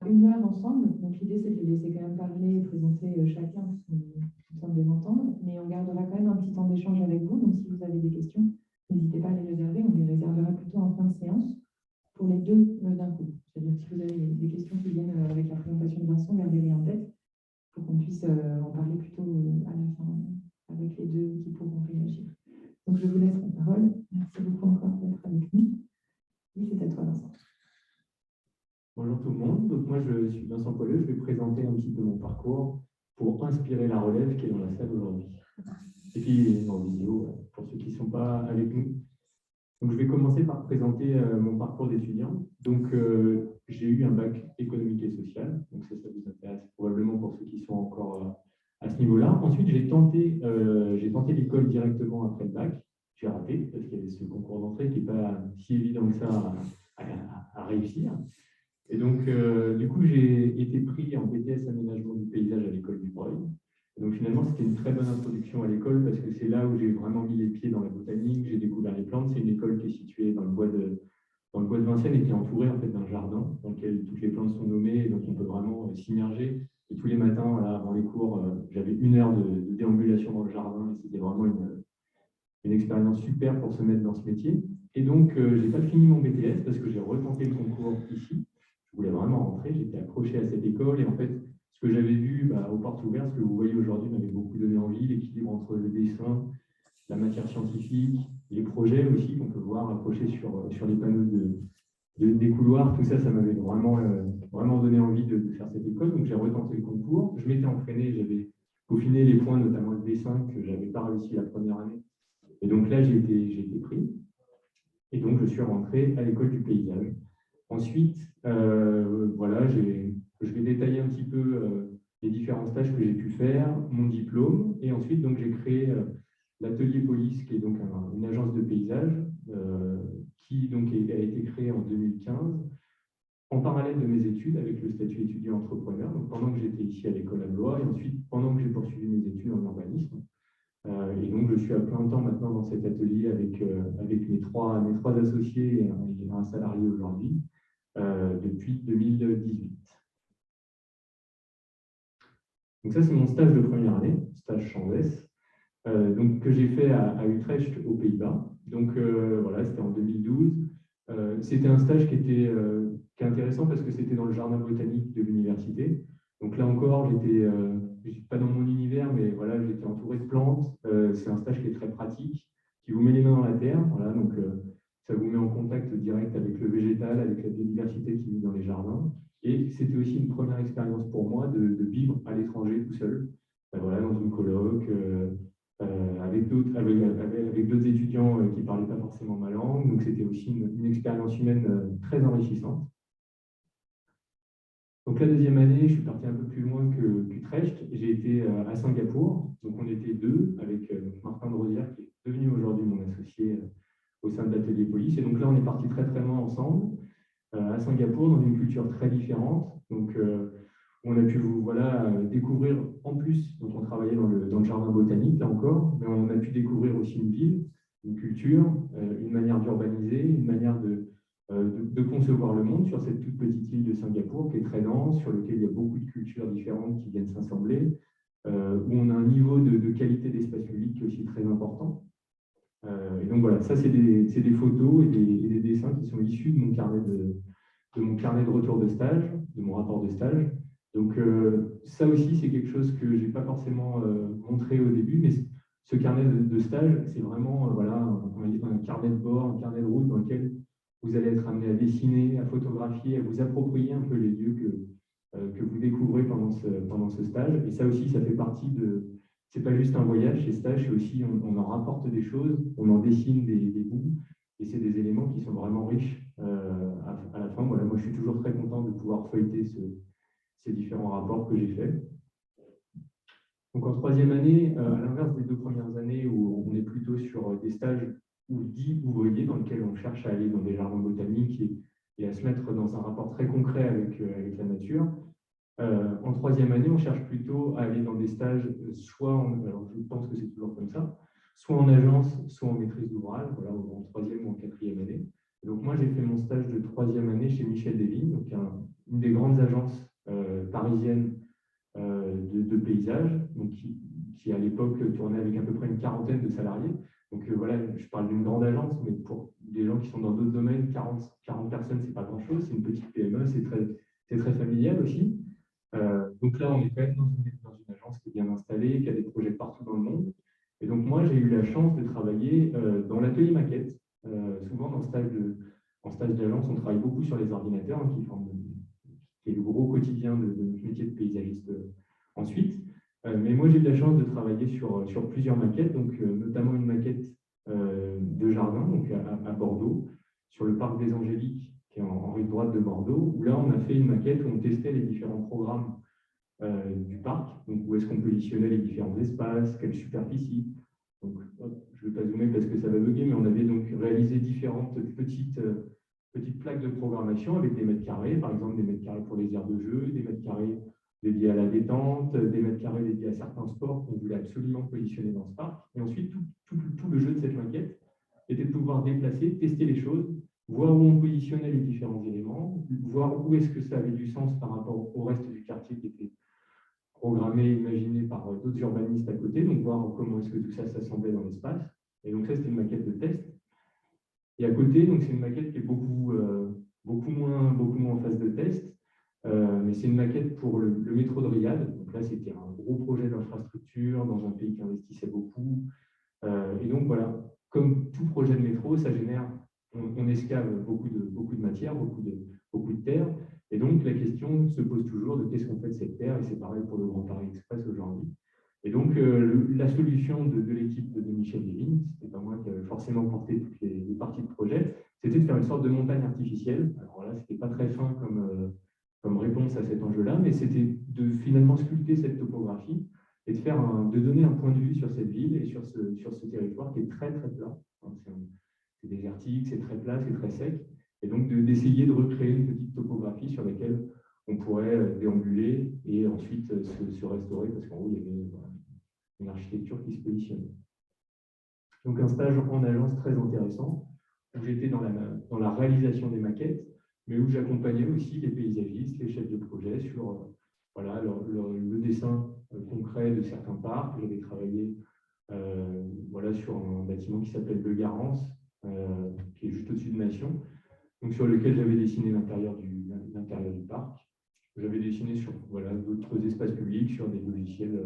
une heure ensemble. Donc, l'idée, c'est de les laisser quand même parler et présenter chacun, parce qu'on est en train de les entendre. Mais on gardera quand même un petit temps d'échange avec vous. Donc, si vous avez des questions, n'hésitez pas à les réserver. On les réservera plutôt en fin de séance pour les deux d'un coup. C'est-à-dire que si vous avez des questions qui viennent avec la présentation de Vincent, gardez-les en tête pour qu'on puisse en parler plutôt à la fin avec les deux qui pourront réagir. Donc, je vous laisse la parole. Merci beaucoup encore d'être avec nous. Et c'est à toi, Vincent. Bonjour tout le monde, donc moi je suis Vincent Polleux, je vais présenter un petit peu mon parcours pour inspirer la relève qui est dans la salle aujourd'hui. Et puis en vidéo, pour ceux qui ne sont pas avec nous. Donc je vais commencer par présenter mon parcours d'étudiant. Donc j'ai eu un bac économique et social, donc ça vous intéresse probablement pour ceux qui sont encore à ce niveau-là. Ensuite j'ai tenté l'école directement après le bac. J'ai raté parce qu'il y avait ce concours d'entrée qui n'est pas si évident que ça à réussir. Et donc, du coup, j'ai été pris en BTS aménagement du paysage à l'école du Breuil. Et donc, finalement, c'était une très bonne introduction à l'école parce que c'est là où j'ai vraiment mis les pieds dans la botanique, j'ai découvert les plantes. C'est une école qui est située dans le bois de Vincennes et qui est entourée en fait d'un jardin dans lequel toutes les plantes sont nommées. Et donc, on peut vraiment s'immerger. Et tous les matins, voilà, avant les cours, j'avais 1 heure de déambulation dans le jardin et c'était vraiment une expérience super pour se mettre dans ce métier. Et donc, je n'ai pas fini mon BTS parce que j'ai retenté le concours ici. Je voulais vraiment rentrer, j'étais accroché à cette école et en fait, ce que j'avais vu aux portes ouvertes, ce que vous voyez aujourd'hui m'avait beaucoup donné envie, l'équilibre entre le dessin, la matière scientifique, les projets aussi qu'on peut voir accrochés sur les panneaux des couloirs, tout ça, ça m'avait vraiment donné envie de faire cette école. Donc j'ai retenté le concours, je m'étais entraîné, j'avais peaufiné les points, notamment le dessin, que je n'avais pas réussi la première année. Et donc là, j'ai été pris. Et donc, je suis rentré à l'école du paysage. Ensuite, voilà, je vais détailler un petit peu les différents stages que j'ai pu faire, mon diplôme, et ensuite, donc, j'ai créé l'atelier Police, qui est donc une agence de paysage, qui donc a été créée en 2015, en parallèle de mes études, avec le statut étudiant entrepreneur, donc pendant que j'étais ici à l'école à Blois, et ensuite pendant que j'ai poursuivi mes études en urbanisme. Et donc, je suis à plein temps maintenant dans cet atelier avec mes trois associés et un salarié aujourd'hui depuis 2018. Donc ça, c'est mon stage de première année, stage Chanvès, donc que j'ai fait à Utrecht, aux Pays-Bas. Donc voilà, c'était en 2012. C'était un stage qui est intéressant parce que c'était dans le jardin botanique de l'université. Donc là encore, j'étais pas dans mon univers, mais voilà, j'étais entouré de plantes. C'est un stage qui est très pratique, qui vous met les mains dans la terre. Voilà, donc ça vous met en contact direct avec le végétal, avec la biodiversité qui vit dans les jardins. Et c'était aussi une première expérience pour moi de vivre à l'étranger tout seul, voilà, dans une coloc, avec d'autres étudiants qui ne parlaient pas forcément ma langue. Donc c'était aussi une expérience humaine très enrichissante. Donc la deuxième année, je suis parti un peu plus loin qu'Utrecht. J'ai été à Singapour. Donc on était deux avec Martin de Rosière, qui est devenu aujourd'hui mon associé au sein de l'atelier Police. Et donc là, on est parti très très loin ensemble à Singapour, dans une culture très différente. Donc on a pu découvrir en plus, donc on travaillait dans le jardin botanique là encore, mais on a pu découvrir aussi une ville, une culture, une manière d'urbaniser, une manière de concevoir le monde sur cette toute petite île de Singapour qui est très dense, sur laquelle il y a beaucoup de cultures différentes qui viennent s'assembler, où on a un niveau de qualité d'espace public qui est aussi très important. Et donc voilà, ça c'est des photos et des dessins qui sont issus de mon carnet de retour de stage, de mon rapport de stage. Donc ça aussi c'est quelque chose que je n'ai pas forcément montré au début, mais ce carnet de stage, c'est vraiment un carnet de bord, un carnet de route dans lequel vous allez être amené à dessiner, à photographier, à vous approprier un peu les lieux que vous découvrez pendant ce stage. Et ça aussi, ça fait partie de... C'est pas juste un voyage, ces stages, c'est aussi, on en rapporte des choses, on en dessine des bouts, et c'est des éléments qui sont vraiment riches à la fin. Voilà, moi, je suis toujours très content de pouvoir feuilleter ces différents rapports que j'ai faits. Donc, en troisième année, à l'inverse des 2 premières années où on est plutôt sur des stages dits ouvriers dans lesquels on cherche à aller dans des jardins botaniques et à se mettre dans un rapport très concret avec la nature, en troisième année, on cherche plutôt à aller dans des stages, alors je pense que c'est toujours comme ça, soit en agence, soit en maîtrise d'ouvrage, voilà, en troisième ou en quatrième année. Donc moi, j'ai fait mon stage de 3e année chez Michel Desvignes, donc une des grandes agences parisiennes de paysage, donc qui à l'époque tournait avec à peu près une quarantaine de salariés. Donc voilà, je parle d'une grande agence, mais pour des gens qui sont dans d'autres domaines, 40 personnes, c'est pas grand-chose, c'est une petite PME, c'est très familial aussi. Donc là, on est quand même dans une agence qui est bien installée, qui a des projets partout dans le monde. Et donc moi, j'ai eu la chance de travailler dans l'atelier maquette. Souvent, en stage d'agence, on travaille beaucoup sur les ordinateurs, hein, qui est le gros quotidien de notre métier de paysagiste ensuite. Mais moi, j'ai eu la chance de travailler sur plusieurs maquettes, donc notamment une maquette de jardin donc à Bordeaux, sur le parc des Angéliques, qui est en rive droite de Bordeaux, où là, on a fait une maquette où on testait les différents programmes du parc, donc où est-ce qu'on positionnait les différents espaces, quelle superficie. Donc, je ne vais pas zoomer parce que ça va bugger, mais on avait donc réalisé différentes petites plaques de programmation avec des mètres carrés, par exemple des mètres carrés pour les aires de jeu, des mètres carrés dédiés à la détente, des mètres carrés dédiés à certains sports qu'on voulait absolument positionner dans ce parc. Et ensuite, tout le jeu de cette maquette était de pouvoir déplacer, tester les choses, voir où on positionnait les différents éléments, voir où est-ce que ça avait du sens par rapport au reste du quartier qui était programmé, imaginé par d'autres urbanistes à côté, donc voir comment est-ce que tout ça s'assemblait dans l'espace. Et donc ça, c'était une maquette de test. Et à côté, donc c'est une maquette qui est beaucoup moins en phase de test, mais c'est une maquette pour le métro de Riyad. Donc là, c'était un gros projet d'infrastructure dans un pays qui investissait beaucoup. Et donc voilà, comme tout projet de métro, ça génère, on escave beaucoup de matière, beaucoup de terre. Et donc la question se pose toujours de qu'est-ce qu'on fait de cette terre, et c'est pareil pour le Grand Paris Express aujourd'hui. Et donc la solution de l'équipe de Michel Desvignes, c'était pas moi qui avais forcément porté toutes les parties de projet, c'était de faire une sorte de montagne artificielle. Alors là, c'était pas très fin comme réponse à cet enjeu-là, mais c'était de finalement sculpter cette topographie et de donner un point de vue sur cette ville et sur ce territoire qui est très très plat. C'est désertique, c'est très plat, c'est très sec. Et donc d'essayer de recréer une petite topographie sur laquelle on pourrait déambuler et ensuite se restaurer, parce qu'en haut, il y avait une architecture qui se positionnait. Donc un stage en agence très intéressant, où j'étais dans la réalisation des maquettes, mais où j'accompagnais aussi les paysagistes, les chefs de projet sur voilà, le dessin concret de certains parcs. J'avais travaillé voilà, sur un bâtiment qui s'appelle Le Garance, qui est juste au-dessus de Nation, donc sur lequel j'avais dessiné l'intérieur du parc. J'avais dessiné sur voilà, d'autres espaces publics, sur des logiciels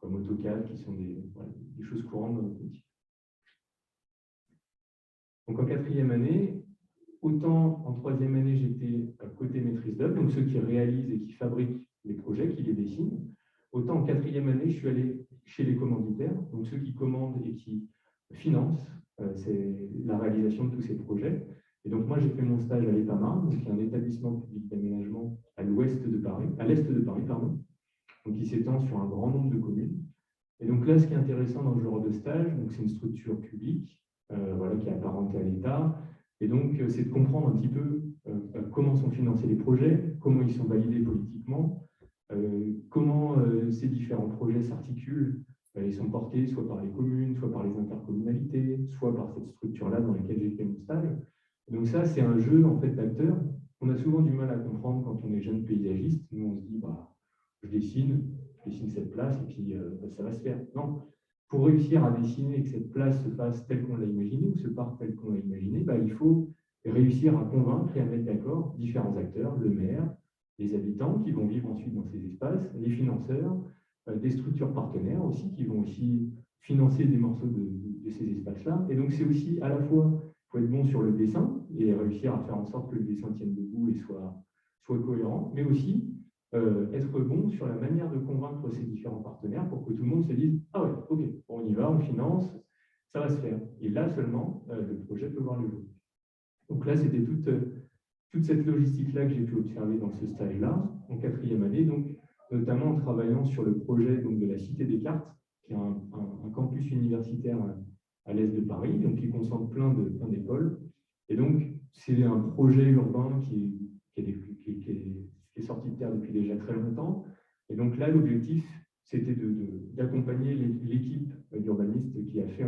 comme AutoCAD, qui sont des choses courantes dans notre métier. Donc en 4e année, autant en 3e année, j'étais côté maîtrise d'œuvre, donc ceux qui réalisent et qui fabriquent les projets, qui les dessinent. Autant en 4e année, je suis allé chez les commanditaires, donc ceux qui commandent et qui financent la réalisation de tous ces projets. Et donc moi, j'ai fait mon stage à l'EPAMA, qui est un établissement public d'aménagement à l'est de Paris, pardon, donc qui s'étend sur un grand nombre de communes. Et donc là, ce qui est intéressant dans ce genre de stage, c'est une structure publique voilà, qui est apparentée à l'État. Et donc, c'est de comprendre un petit peu comment sont financés les projets, comment ils sont validés politiquement, comment ces différents projets s'articulent et sont portés soit par les communes, soit par les intercommunalités, soit par cette structure-là dans laquelle j'ai fait mon stage. Et donc ça, c'est un jeu en fait d'acteurs qu'on a souvent du mal à comprendre quand on est jeune paysagiste. Nous, on se dit, bah, je dessine cette place et puis ça va se faire. Non, pour réussir à dessiner et que cette place se fasse telle qu'on l'a imaginée ou se parte telle qu'on l'a imaginée, bah, il faut réussir à convaincre et à mettre d'accord différents acteurs, le maire, les habitants qui vont vivre ensuite dans ces espaces, les financeurs, des structures partenaires aussi qui vont aussi financer des morceaux de ces espaces-là. Et donc c'est aussi à la fois, il faut être bon sur le dessin et réussir à faire en sorte que le dessin tienne debout et soit cohérent, mais aussi être bon sur la manière de convaincre ces différents partenaires pour que tout le monde se dise « Ah ouais, ok, on y va, on finance, ça va se faire. » Et là seulement, le projet peut voir le jour. Donc là, c'était toute cette logistique-là que j'ai pu observer dans ce stage-là, en 4e année, donc, notamment en travaillant sur le projet donc, de la Cité des Cartes, qui est un campus universitaire à l'est de Paris, donc qui concentre plein d'écoles. Et donc, c'est un projet urbain qui est sorti de terre depuis déjà très longtemps. Et donc là, l'objectif, c'était d'accompagner l'équipe d'urbanistes qui a fait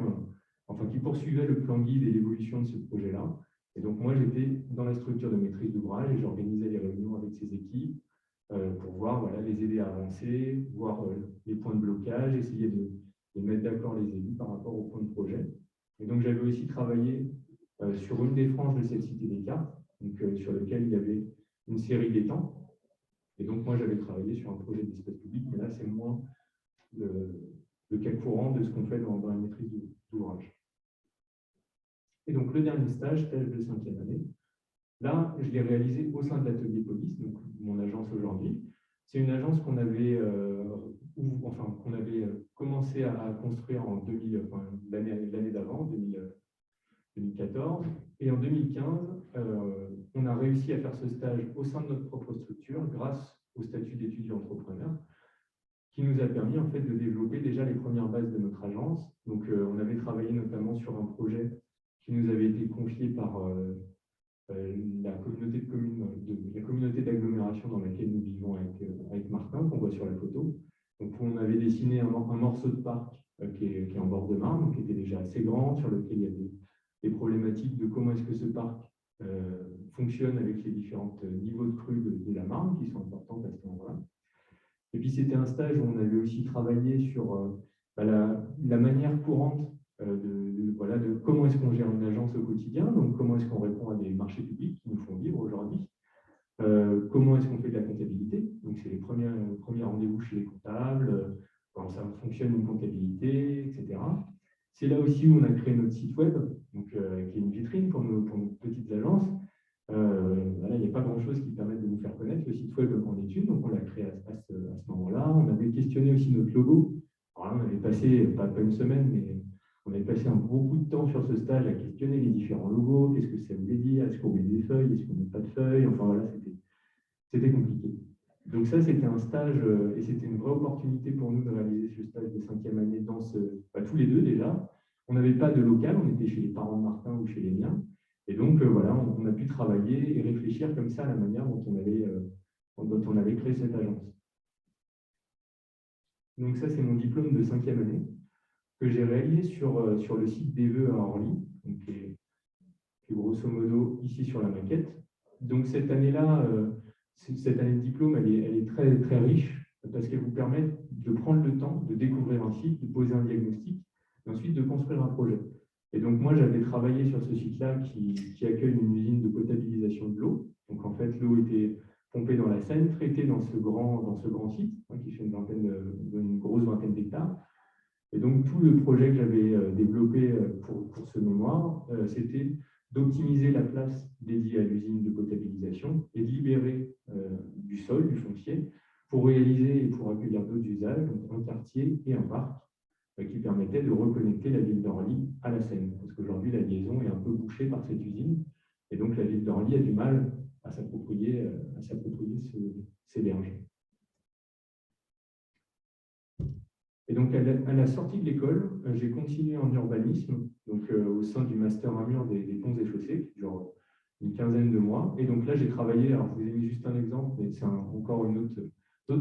qui poursuivait le plan guide et l'évolution de ce projet-là. Et donc, moi, j'étais dans la structure de maîtrise d'ouvrage et j'organisais les réunions avec ces équipes pour voir, voilà, les aider à avancer, voir les points de blocage, essayer de mettre d'accord les élus par rapport aux points de projet. Et donc, j'avais aussi travaillé sur une des franges de cette cité des cartes, donc, sur lequel il y avait une série d'étangs. Et donc, moi, j'avais travaillé sur un projet d'espace public, mais là, c'est moins le cas courant de ce qu'on fait dans la maîtrise d'ouvrage. Et donc, le dernier stage de 5e année, là, je l'ai réalisé au sein de l'atelier police, donc mon agence aujourd'hui. C'est une agence qu'on avait, qu'on avait commencé à construire en l'année d'avant, 2014. Et en 2015, on a réussi à faire ce stage au sein de notre propre structure grâce au statut d'étudiant entrepreneur, qui nous a permis en fait de développer déjà les premières bases de notre agence. Donc, on avait travaillé notamment sur un projet qui nous avait été confié par la communauté de communes, la communauté d'agglomération dans laquelle nous vivons avec Martin, qu'on voit sur la photo. Donc, on avait dessiné un morceau de parc qui est en bord de Marne, qui était déjà assez grand, sur lequel il y avait des problématiques de comment est-ce que ce parc fonctionne avec les différents niveaux de crue de la Marne, qui sont importants à ce moment-là. Et puis, c'était un stage où on avait aussi travaillé sur la manière courante de comment est-ce qu'on gère une agence au quotidien, donc comment est-ce qu'on répond à des marchés publics qui nous font vivre aujourd'hui, comment est-ce qu'on fait de la comptabilité, donc c'est les premiers rendez-vous chez les comptables, comment ça fonctionne une comptabilité, etc. C'est là aussi où on a créé notre site web, donc, qui est une vitrine pour nos petites agences. Voilà, il n'y a pas grand-chose qui permette de nous faire connaître. Le site web en étude, donc on l'a créé à ce moment-là. On avait questionné aussi notre logo. Alors là, on avait passé, pas une semaine, mais on avait passé beaucoup de temps sur ce stage à questionner les différents logos, qu'est-ce que ça voulait dire, est-ce qu'on met des feuilles, est-ce qu'on met pas de feuilles, enfin voilà, c'était compliqué. Donc ça, c'était un stage, et c'était une vraie opportunité pour nous de réaliser ce stage de 5e année dans tous les deux déjà. On n'avait pas de local, on était chez les parents de Martin ou chez les miens. Et donc, voilà, on a pu travailler et réfléchir comme ça à la manière dont on avait créé cette agence. Donc ça, c'est mon diplôme de 5e année que j'ai réalisé sur le site d'Eveux à Orly, donc qui est grosso modo ici sur la maquette. Donc cette année-là, cette année de diplôme, elle est très, très riche parce qu'elle vous permet de prendre le temps de découvrir un site, de poser un diagnostic et ensuite de construire un projet. Et donc moi, j'avais travaillé sur ce site-là qui accueille une usine de potabilisation de l'eau. Donc en fait, l'eau était pompée dans la Seine, traitée dans ce grand site, qui fait une grosse vingtaine d'hectares. Et donc, tout le projet que j'avais développé pour ce mémoire, c'était d'optimiser la place dédiée à l'usine de potabilisation et de libérer du sol, du foncier, pour réaliser et pour accueillir d'autres usages, donc un quartier et un parc, qui permettait de reconnecter la ville d'Orly à la Seine. Parce qu'aujourd'hui, la liaison est un peu bouchée par cette usine, et donc la ville d'Orly a du mal à s'approprier ces berges. Et donc, à la sortie de l'école, j'ai continué en urbanisme, donc au sein du master à mur des ponts et chaussées, qui dure une quinzaine de mois. Et donc là, j'ai travaillé, alors je vous ai mis juste un exemple, mais c'est encore une autre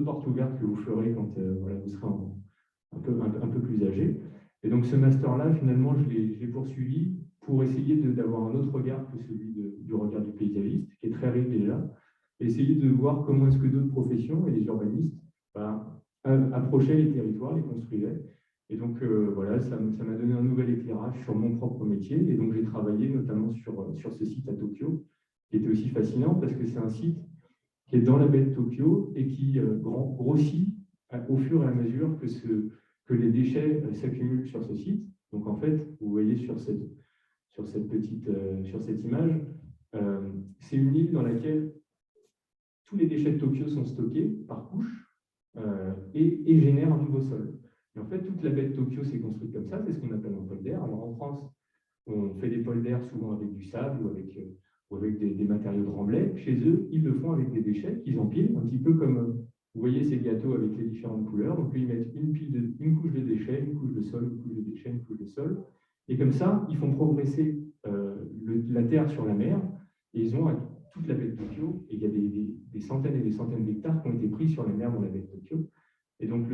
porte ouverte que vous ferez quand vous serez un peu plus âgé. Et donc, ce master-là, finalement, je l'ai poursuivi pour essayer d'avoir un autre regard que celui du regard du paysagiste, qui est très riche déjà, et essayer de voir comment est-ce que d'autres professions et les urbanistes approchaient les territoires, les construisaient. Et donc, voilà, ça m'a donné un nouvel éclairage sur mon propre métier. Et donc, j'ai travaillé notamment sur ce site à Tokyo, qui était aussi fascinant parce que c'est un site qui est dans la baie de Tokyo et qui grossit au fur et à mesure que les déchets s'accumulent sur ce site. Donc, en fait, vous voyez sur cette image, c'est une île dans laquelle tous les déchets de Tokyo sont stockés par couche et génèrent un nouveau sol. Et en fait, toute la baie de Tokyo s'est construite comme ça, c'est ce qu'on appelle un polder. Alors en France, on fait des polders souvent avec du sable ou avec des matériaux de remblai. Chez eux, ils le font avec des déchets qu'ils empilent, un petit peu comme, vous voyez ces gâteaux avec les différentes couleurs. Donc ils mettent une couche de déchets, une couche de sol, une couche de déchets, une couche de sol. Et comme ça, ils font progresser la terre sur la mer. Et ils ont toute la baie de Tokyo, et il y a des centaines et des centaines d'hectares qui ont été pris sur la mer dans la baie de Tokyo. Et donc,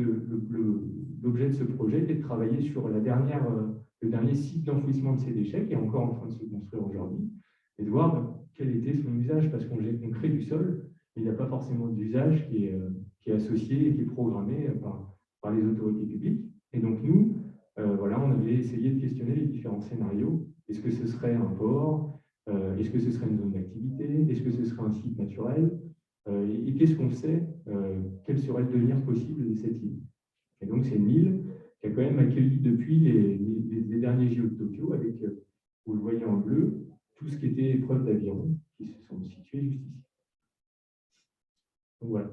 l'objet de ce projet était de travailler sur le dernier site d'enfouissement de ces déchets, qui est encore en train de se construire aujourd'hui, et de voir quel était son usage, parce qu'on crée du sol, mais il n'y a pas forcément d'usage qui est associé et qui est programmé par les autorités publiques. Et donc nous, voilà, on avait essayé de questionner les différents scénarios. Est-ce que ce serait un port? Est-ce que ce serait une zone d'activité? Est-ce que ce serait un site naturel? Et qu'est-ce qu'on sait? Quel serait le devenir possible de cette île? Et donc c'est une île qui a quand même accueilli depuis les derniers JO de Tokyo, avec, vous le voyez en bleu, tout ce qui était épreuves d'aviron qui se sont situées juste ici. Donc voilà.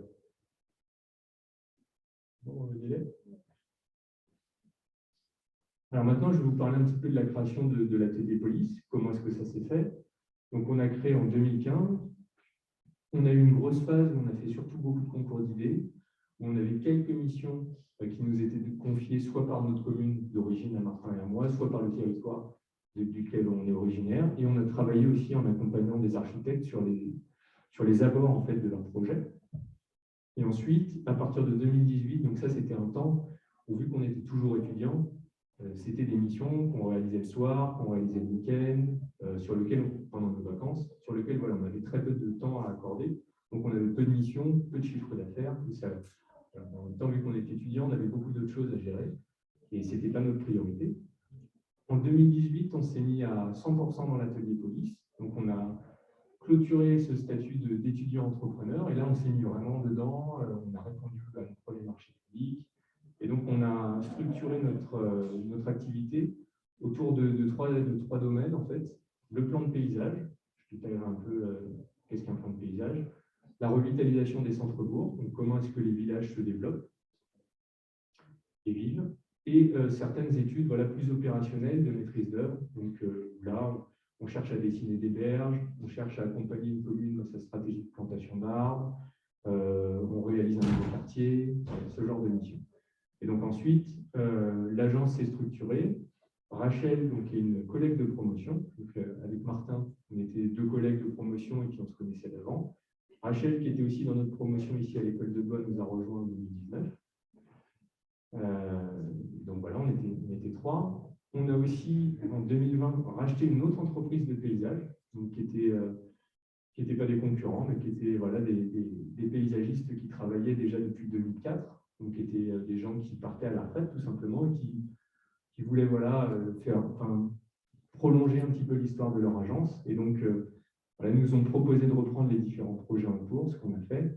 Bon, le délai. Alors maintenant, je vais vous parler un petit peu de la création de l'atelier police. Comment est-ce que ça s'est fait? Donc on a créé en 2015. On a eu une grosse phase où on a fait surtout beaucoup de concours d'idées, où on avait quelques missions qui nous étaient confiées soit par notre commune d'origine, à Martin et à moi, soit par le territoire duquel on est originaire. Et on a travaillé aussi en accompagnant des architectes sur les abords en fait, de leur projet. Et ensuite, à partir de 2018, donc ça c'était un temps où, vu qu'on était toujours étudiants, c'était des missions qu'on réalisait le soir, qu'on réalisait le week-end, pendant nos vacances, sur lesquelles voilà, on avait très peu de temps à accorder. Donc on avait peu de missions, peu de chiffre d'affaires. En même temps, vu qu'on était étudiants, on avait beaucoup d'autres choses à gérer et ce n'était pas notre priorité. En 2018, on s'est mis à 100% dans l'atelier police. Donc on a clôturé ce statut d'étudiant entrepreneur et là on s'est mis vraiment dedans. On a répondu à notre premier marché public. Et donc, on a structuré notre activité autour de trois domaines, en fait. Le plan de paysage, je détaillerai un peu qu'est-ce qu'un plan de paysage. La revitalisation des centres-bourgs, donc comment est-ce que les villages se développent et vivent. Et certaines études voilà, plus opérationnelles de maîtrise d'œuvre. Donc là, on cherche à dessiner des berges, on cherche à accompagner une commune dans sa stratégie de plantation d'arbres, on réalise un nouveau quartier, ce genre de mission. Et donc ensuite, l'agence s'est structurée. Rachel, donc, est une collègue de promotion. Donc, avec Martin, on était deux collègues de promotion et puis on se connaissait d'avant. Rachel, qui était aussi dans notre promotion ici à l'école de Bonn, nous a rejoint en 2019. Donc voilà, on était trois. On a aussi, en 2020, racheté une autre entreprise de paysage, donc, qui n'étaient pas des concurrents, mais qui étaient voilà, des paysagistes qui travaillaient déjà depuis 2004. Donc qui étaient des gens qui partaient à la retraite tout simplement et qui voulaient voilà, prolonger un petit peu l'histoire de leur agence. Et donc, voilà, ils nous ont proposé de reprendre les différents projets en cours, ce qu'on a fait.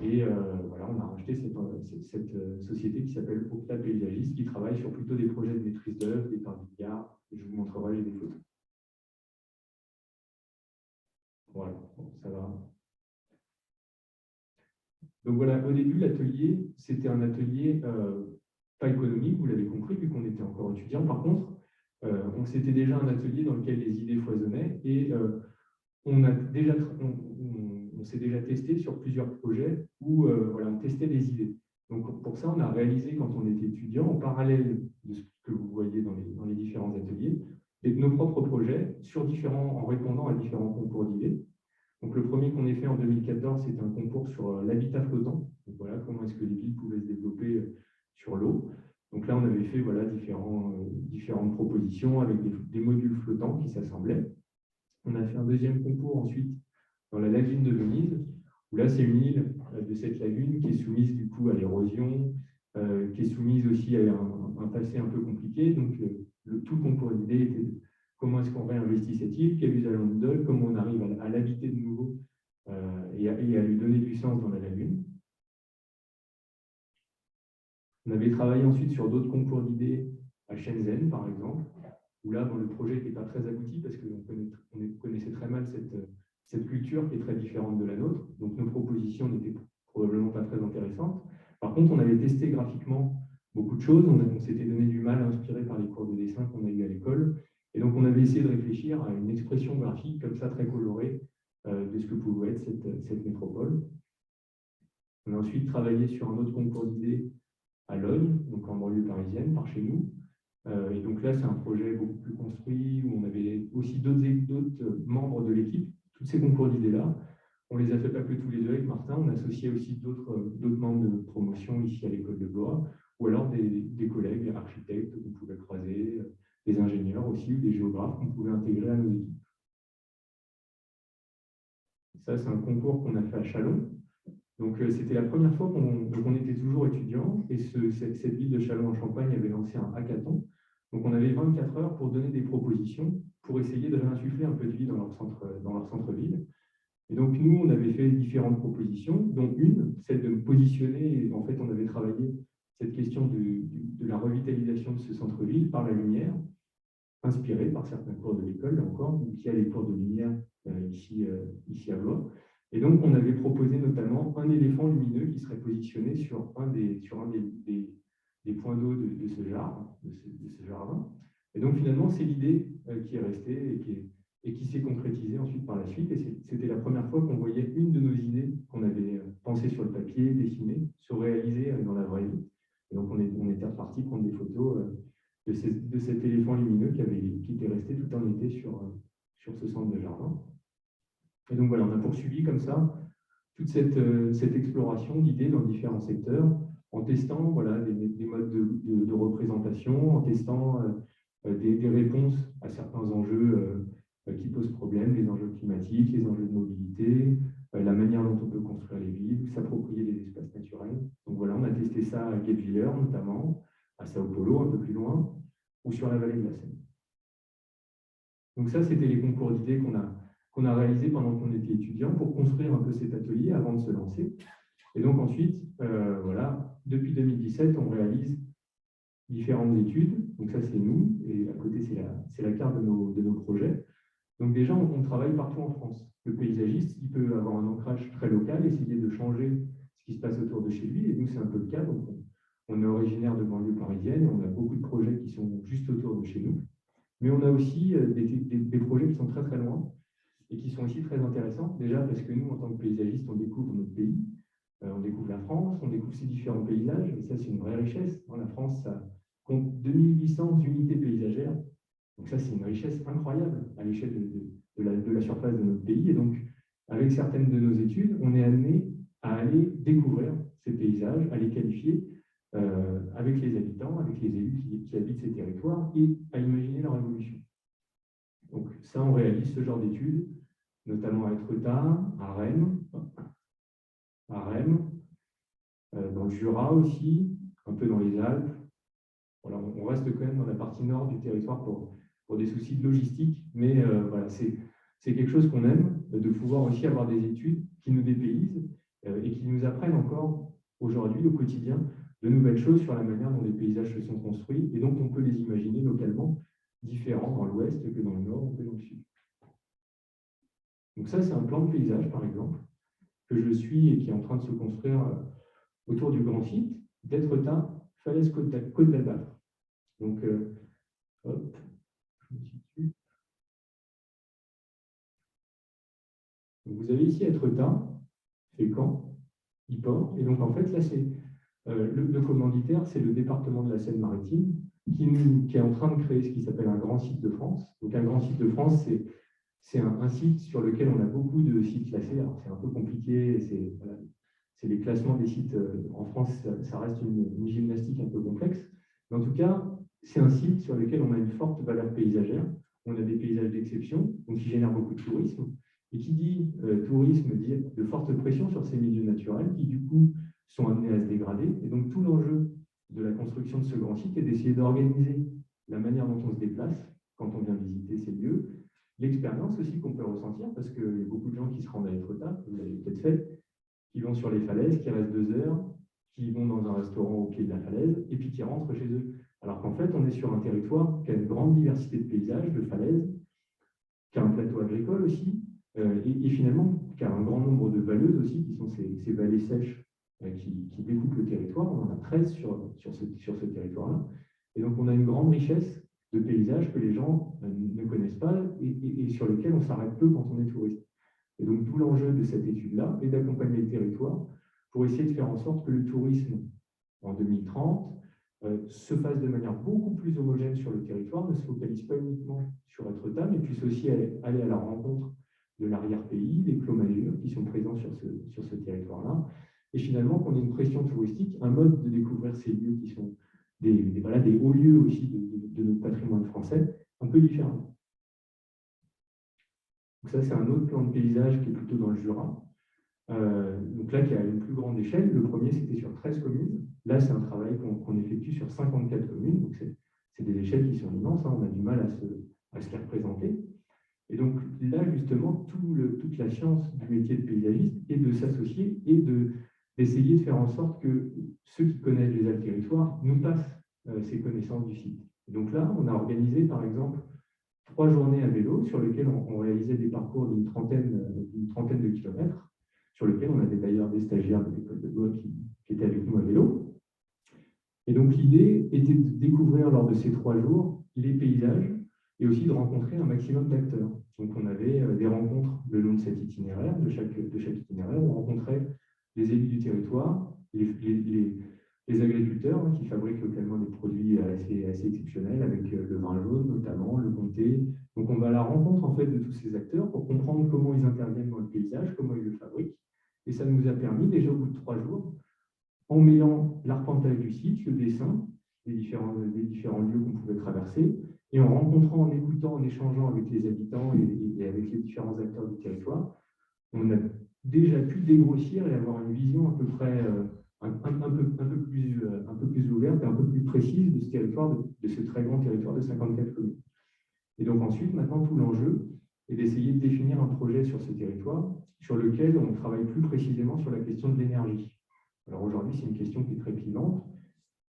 Et voilà, on a racheté cette société qui s'appelle Opta Paysagiste, qui travaille sur plutôt des projets de maîtrise d'œuvre, des parcs. Je vous montrerai des photos. Voilà, bon, ça va. Donc voilà, au début, l'atelier, c'était un atelier pas économique, vous l'avez compris, vu qu'on était encore étudiants. Par contre, c'était déjà un atelier dans lequel les idées foisonnaient et on s'est déjà testé sur plusieurs projets où voilà, on testait des idées. Donc pour ça, on a réalisé, quand on était étudiant, en parallèle de ce que vous voyez dans les différents ateliers, nos propres projets en répondant à différents concours d'idées. Donc, le premier qu'on ait fait en 2014, c'était un concours sur l'habitat flottant. Donc, voilà, comment est-ce que les villes pouvaient se développer sur l'eau. Donc là, on avait fait voilà, différentes propositions avec des modules flottants qui s'assemblaient. On a fait un deuxième concours ensuite dans la lagune de Venise, où là, c'est une île de cette lagune qui est soumise du coup à l'érosion, qui est soumise aussi à un passé un peu compliqué. Donc, tout le concours d'idées était comment est-ce qu'on réinvestit cette île, quel usage on lui donne, comment on arrive à l'habiter de nouveau et à lui donner du sens dans la lagune. On avait travaillé ensuite sur d'autres concours d'idées à Shenzhen, par exemple, où là, le projet n'était pas très abouti parce qu'on connaissait très mal cette culture qui est très différente de la nôtre. Donc, nos propositions n'étaient probablement pas très intéressantes. Par contre, on avait testé graphiquement beaucoup de choses. On s'était donné du mal, inspiré par les cours de dessin qu'on a eu à l'école. Et donc, on avait essayé de réfléchir à une expression graphique comme ça, très colorée, de ce que pouvait être cette métropole. On a ensuite travaillé sur un autre concours d'idées à Logne, donc en banlieue parisienne, par chez nous. Et donc là, c'est un projet beaucoup plus construit, où on avait aussi d'autres membres de l'équipe. Tous ces concours d'idées-là, on les a fait pas que tous les deux avec Martin, on a associé aussi d'autres membres de promotion ici à l'école de Blois, ou alors des collègues architectes qu'on pouvait croiser, des ingénieurs aussi, ou des géographes qu'on pouvait intégrer à nos équipes. Ça, c'est un concours qu'on a fait à Châlons. Donc, c'était la première fois qu'on était toujours étudiants et cette ville de Châlons en Champagne avait lancé un hackathon. Donc, on avait 24 heures pour donner des propositions pour essayer de réinsuffler un peu de vie dans leur centre-ville. Et donc, nous, on avait fait différentes propositions, dont une, celle de me positionner. En fait, on avait travaillé cette question de la revitalisation de ce centre-ville par la lumière, inspirée par certains cours de l'école, là encore, qui a les cours de lumière ici à Blois. Et donc, on avait proposé notamment un éléphant lumineux qui serait positionné sur un des points d'eau de ce jardin. Et donc, finalement, c'est l'idée qui est restée et qui s'est concrétisée ensuite par la suite. Et c'était la première fois qu'on voyait une de nos idées qu'on avait pensées sur le papier, dessinées, se réaliser dans la vraie vie. Et donc, on était reparti prendre des photos de cet éléphant lumineux qui était resté tout un été sur ce centre de jardin. Et donc voilà, on a poursuivi comme ça toute cette exploration d'idées dans différents secteurs, en testant voilà, des modes de représentation, en testant des réponses à certains enjeux qui posent problème, les enjeux climatiques, les enjeux de mobilité, la manière dont on peut construire les villes, s'approprier des espaces naturels. Donc voilà, on a testé ça à Guebwiller notamment, à Sao Paulo, un peu plus loin, ou sur la vallée de la Seine. Donc ça, c'était les concours d'idées qu'on a réalisés pendant qu'on était étudiant pour construire un peu cet atelier avant de se lancer. Et donc ensuite, voilà, depuis 2017, on réalise différentes études. Donc ça, c'est nous, et à côté, c'est la carte de nos projets. Donc déjà, on travaille partout en France. Le paysagiste, il peut avoir un ancrage très local, essayer de changer ce qui se passe autour de chez lui, et nous, c'est un peu le cas. Donc, on est originaire de banlieue parisienne, et on a beaucoup de projets qui sont juste autour de chez nous. Mais on a aussi des projets qui sont très très loin, et qui sont aussi très intéressants. Déjà parce que nous, en tant que paysagistes, on découvre notre pays, on découvre la France, on découvre ses différents paysages, et ça, c'est une vraie richesse. La France, ça compte 2800 unités paysagères. Donc ça, c'est une richesse incroyable à l'échelle de la surface de notre pays. Et donc, avec certaines de nos études, on est amené à aller découvrir ces paysages, à les qualifier avec les habitants, avec les élus qui habitent ces territoires et à imaginer leur évolution. Donc ça, on réalise ce genre d'études, notamment à Étretat, à Rennes, dans le Jura aussi, un peu dans les Alpes. Voilà, on reste quand même dans la partie nord du territoire pour des soucis de logistique, mais voilà, c'est quelque chose qu'on aime, de pouvoir aussi avoir des études qui nous dépaysent et qui nous apprennent encore aujourd'hui, au quotidien, de nouvelles choses sur la manière dont les paysages se sont construits et dont on peut les imaginer localement différents dans l'ouest que dans le nord ou que dans le sud. Donc ça, c'est un plan de paysage, par exemple, que je suis et qui est en train de se construire autour du grand site d'Étretat, Falaise Côte d'Albâtre. Donc, hop, je me situe. Donc, vous avez ici Étretat, Fécamp, Yport, et donc en fait, là, c'est le commanditaire, c'est le département de la Seine-Maritime qui est en train de créer ce qui s'appelle un grand site de France. Donc, un grand site de France, c'est un site sur lequel on a beaucoup de sites classés. Alors, c'est un peu compliqué, c'est les classements des sites en France, ça reste une gymnastique un peu complexe. Mais en tout cas, c'est un site sur lequel on a une forte valeur paysagère. On a des paysages d'exception, donc qui génèrent beaucoup de tourisme. Et qui dit tourisme dit de forte pression sur ces milieux naturels qui, du coup, sont amenés à se dégrader. Et donc, tout l'enjeu de la construction de ce grand site est d'essayer d'organiser la manière dont on se déplace quand on vient visiter ces lieux, l'expérience aussi qu'on peut ressentir, parce qu'il y a beaucoup de gens qui se rendent à Étretat, vous l'avez peut-être fait, qui vont sur les falaises, qui restent 2 heures, qui vont dans un restaurant au pied de la falaise, et puis qui rentrent chez eux. Alors qu'en fait, on est sur un territoire qui a une grande diversité de paysages, de falaises, qui a un plateau agricole aussi, et finalement, qui a un grand nombre de valleuses aussi, qui sont ces vallées sèches qui découpent le territoire. On en a 13 sur ce territoire-là. Et donc, on a une grande richesse de paysages que les gens ne connaissent pas et sur lesquels on s'arrête peu quand on est touriste. Et donc, tout l'enjeu de cette étude-là est d'accompagner le territoire pour essayer de faire en sorte que le tourisme, en 2030, se fasse de manière beaucoup plus homogène sur le territoire, ne se focalise pas uniquement sur Étretat, mais puisse aussi aller à la rencontre de l'arrière-pays, des clos-majeurs qui sont présents sur ce territoire-là. Et finalement, qu'on ait une pression touristique, un mode de découvrir ces lieux qui sont des hauts lieux aussi de notre patrimoine français, un peu différent. Donc ça, c'est un autre plan de paysage qui est plutôt dans le Jura. Donc là, qui est à une plus grande échelle. Le premier, c'était sur 13 communes. Là, c'est un travail qu'on effectue sur 54 communes. Donc c'est des échelles qui sont immenses. Hein. On a du mal à se les représenter. Et donc là, justement, toute la science du métier de paysagiste est de s'associer et d'essayer de faire en sorte que ceux qui connaissent les territoires nous passent ces connaissances du site. Et donc là, on a organisé, par exemple, 3 journées à vélo sur lesquelles on réalisait des parcours d'une trentaine de kilomètres, sur lesquels on avait d'ailleurs des stagiaires de l'école de Blois qui étaient avec nous à vélo. Et donc l'idée était de découvrir lors de ces 3 jours les paysages et aussi de rencontrer un maximum d'acteurs. Donc on avait des rencontres le long de cet itinéraire, de chaque itinéraire, on rencontrait les élus du territoire, les agriculteurs qui fabriquent localement des produits assez exceptionnels, avec le vin jaune notamment, le comté. Donc on va à la rencontre en fait de tous ces acteurs pour comprendre comment ils interviennent dans le paysage, comment ils le fabriquent. Et ça nous a permis déjà au bout de 3 jours, en mêlant l'arpentage du site, le dessin, des différents lieux qu'on pouvait traverser, et en rencontrant, en écoutant, en échangeant avec les habitants et avec les différents acteurs du territoire, on a déjà pu dégrossir et avoir une vision à peu près un peu plus ouverte et un peu plus précise de ce territoire, de ce très grand territoire de 54 communes. Et donc ensuite, maintenant, tout l'enjeu est d'essayer de définir un projet sur ce territoire sur lequel on travaille plus précisément sur la question de l'énergie. Alors aujourd'hui, c'est une question qui est très clivante.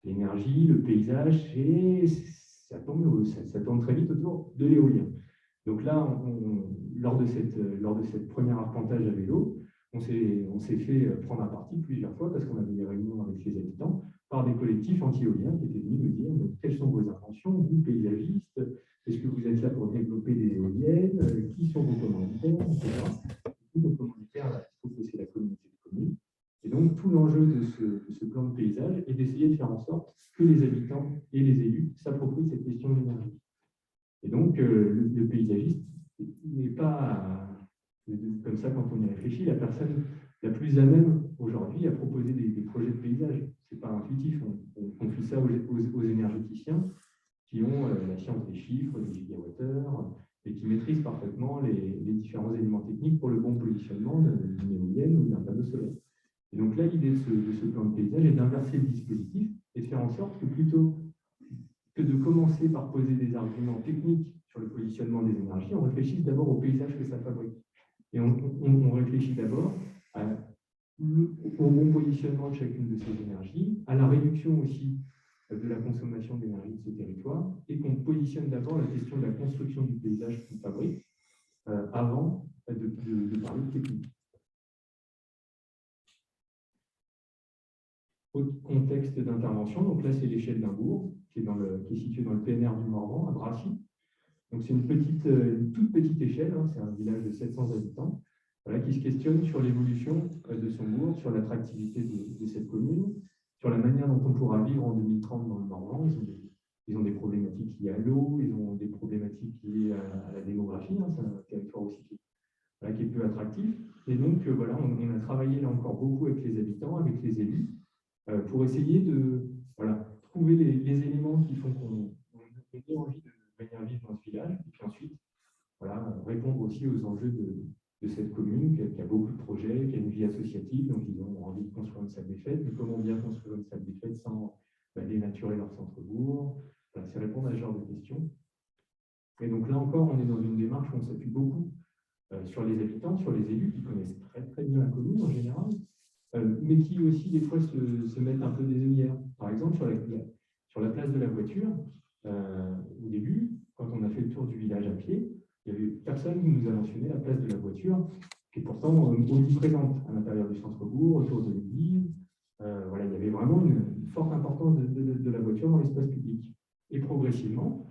L'énergie, le paysage, et ça tourne très vite autour de l'éolien. Donc là, lors de cette première arpentage à vélo, on s'est fait prendre à partie plusieurs fois parce qu'on avait des réunions avec les habitants par des collectifs anti-éoliens qui étaient venus nous dire quelles sont vos intentions, vous paysagistes, est-ce que vous êtes là pour développer des éoliennes, qui sont vos commanditaires, etc. Vos commanditaires, il faut que c'est la communauté de communes. Et donc tout l'enjeu de ce plan de paysage est d'essayer de faire en sorte que les habitants et les élus s'approprient cette question de l'énergie. Et donc, le paysagiste n'est pas comme ça quand on y réfléchit, la personne la plus à même aujourd'hui à proposer des projets de paysage. Ce n'est pas intuitif, on confie ça aux énergéticiens qui ont la science des chiffres, des gigawattheures, et qui maîtrisent parfaitement les différents éléments techniques pour le bon positionnement d'une éolienne ou d'un panneau solaire. Et donc là, l'idée de ce plan de paysage est d'inverser le dispositif et de faire en sorte que plutôt que de commencer par poser des arguments techniques sur le positionnement des énergies, on réfléchisse d'abord au paysage que ça fabrique. Et on réfléchit d'abord au bon positionnement de chacune de ces énergies, à la réduction aussi de la consommation d'énergie de ce territoire, et qu'on positionne d'abord la question de la construction du paysage qu'on fabrique avant de parler de technique. Autre contexte d'intervention, donc là c'est l'échelle d'un bourg qui est situé dans le PNR du Morvan, à Brassy. Donc c'est une toute petite échelle, hein, c'est un village de 700 habitants, voilà, qui se questionne sur l'évolution de son bourg, sur l'attractivité de cette commune, sur la manière dont on pourra vivre en 2030 dans le Morvan. Ils ont des problématiques liées à l'eau, ils ont des problématiques liées à la démographie, hein, c'est un territoire aussi qui est peu attractif. Et donc voilà, on a travaillé là encore beaucoup avec les habitants, avec les élus, pour essayer de trouver les éléments qui font qu'on ait envie de venir vivre dans ce village, et puis ensuite répondre aussi aux enjeux de cette commune qui a beaucoup de projets, qui a une vie associative, donc ils ont envie de construire une salle des fêtes, mais comment bien construire une salle des fêtes sans dénaturer leur centre-bourg, c'est répondre à ce genre de questions. Et donc là encore, on est dans une démarche où on s'appuie beaucoup sur les habitants, sur les élus qui connaissent très très bien la commune en général, mais qui aussi des fois se mettent un peu des œillères. Par exemple, sur la place de la voiture, au début, quand on a fait le tour du village à pied, il n'y avait personne qui nous a mentionné la place de la voiture, qui est pourtant omniprésente à l'intérieur du centre-bourg, autour de l'église. Voilà, il y avait vraiment une forte importance de la voiture dans l'espace public. Et progressivement,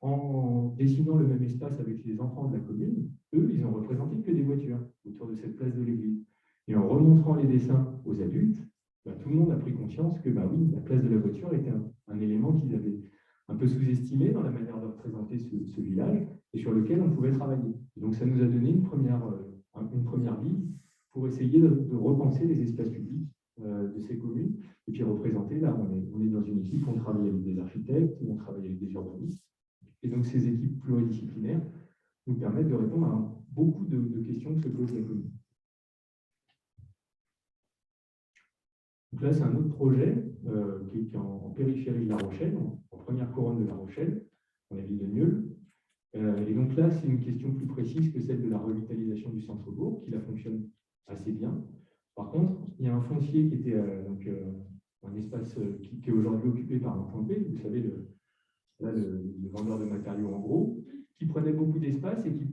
en dessinant le même espace avec les enfants de la commune, eux, ils ont représenté que des voitures autour de cette place de l'église. Et en remontrant les dessins aux adultes, tout le monde a pris conscience que oui, la place de la voiture était un élément qu'ils avaient un peu sous-estimé dans la manière de représenter ce village et sur lequel on pouvait travailler. Et donc ça nous a donné une première vie pour essayer de repenser les espaces publics de ces communes et puis représenter, là on est dans une équipe où on travaille avec des architectes, où on travaille avec des urbanistes, et donc ces équipes pluridisciplinaires nous permettent de répondre à un beaucoup de questions que se pose la commune. Donc là, c'est un autre projet qui est en périphérie de La Rochelle, en première couronne de La Rochelle, dans la ville de Nieul. Et donc là, c'est une question plus précise que celle de la revitalisation du centre-bourg, qui là fonctionne assez bien. Par contre, il y a un foncier qui était un espace qui est aujourd'hui occupé par un point B, vous savez, le vendeur de matériaux en gros, qui prenait beaucoup d'espace et qui,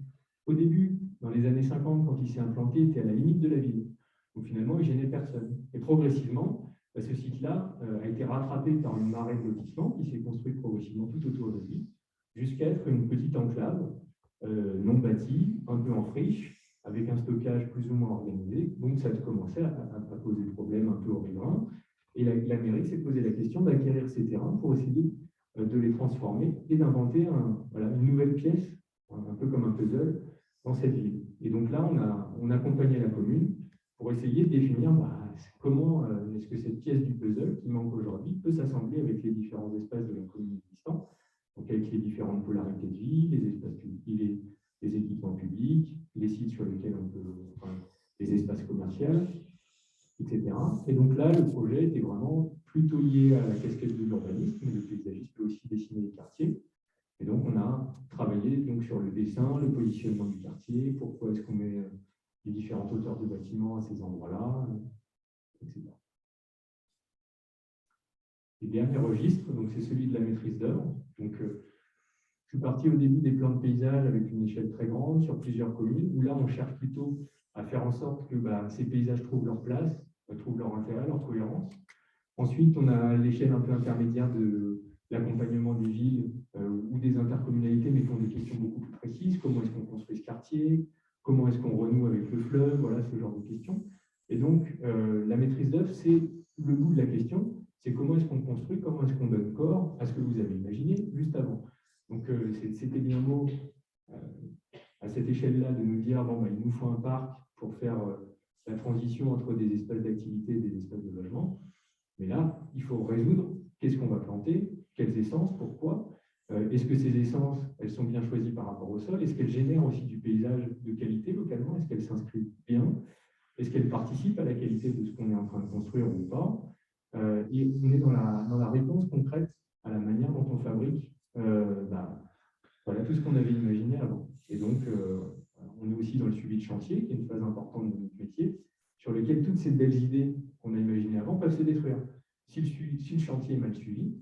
au début, dans les années 50, quand il s'est implanté, était à la limite de la ville. Donc finalement, il ne gênait personne. Et progressivement, ce site-là a été rattrapé par une marée de lotissement qui s'est construite progressivement tout autour de lui, jusqu'à être une petite enclave non bâtie, un peu en friche, avec un stockage plus ou moins organisé. Donc ça a commencé à poser problème un peu aux riverains. Et la mairie s'est posé la question d'acquérir ces terrains pour essayer de les transformer et d'inventer une nouvelle pièce, un peu comme un puzzle, dans cette ville. Et donc là, on a accompagné la commune pour essayer de définir comment est-ce que cette pièce du puzzle qui manque aujourd'hui peut s'assembler avec les différents espaces de la commune existants, donc avec les différentes polarités de vie, les espaces publics, les équipements publics, les sites sur lesquels on peut, les espaces commerciaux, etc. Et donc là, le projet était vraiment plutôt lié à la casquette de l'urbanisme, mais le paysagiste peut aussi dessiner les quartiers. Et donc, on a travaillé donc, sur le dessin, le positionnement du quartier, pourquoi est-ce qu'on met les différentes hauteurs de bâtiments à ces endroits-là, etc. Le dernier registre, c'est celui de la maîtrise d'œuvre. Donc, je suis parti au début des plans de paysage avec une échelle très grande sur plusieurs communes, où là, on cherche plutôt à faire en sorte que ces paysages trouvent leur place, trouvent leur intérêt, leur cohérence. Ensuite, on a l'échelle un peu intermédiaire de l'accompagnement des villes ou des intercommunalités, mais qui ont des questions beaucoup plus précises. Comment est-ce qu'on construit ce quartier? Comment est-ce qu'on renoue avec le fleuve? Voilà, ce genre de questions. Et donc, la maîtrise d'œuvre, c'est le bout de la question. C'est comment est-ce qu'on construit, comment est-ce qu'on donne corps à ce que vous avez imaginé juste avant. Donc, c'était bien beau à cette échelle-là de nous dire, il nous faut un parc pour faire la transition entre des espaces d'activité et des espaces de logement. Mais là, il faut résoudre qu'est-ce qu'on va planter, quelles essences, pourquoi. Est-ce que ces essences, elles sont bien choisies par rapport au sol? Est-ce qu'elles génèrent aussi du paysage de qualité localement? Est-ce qu'elles s'inscrivent bien? Est-ce qu'elles participent à la qualité de ce qu'on est en train de construire ou pas? Et on est dans la réponse concrète à la manière dont on fabrique tout ce qu'on avait imaginé avant. Et donc, on est aussi dans le suivi de chantier, qui est une phase importante de notre métier, sur lequel toutes ces belles idées qu'on a imaginées avant peuvent se détruire. Si le chantier est mal suivi,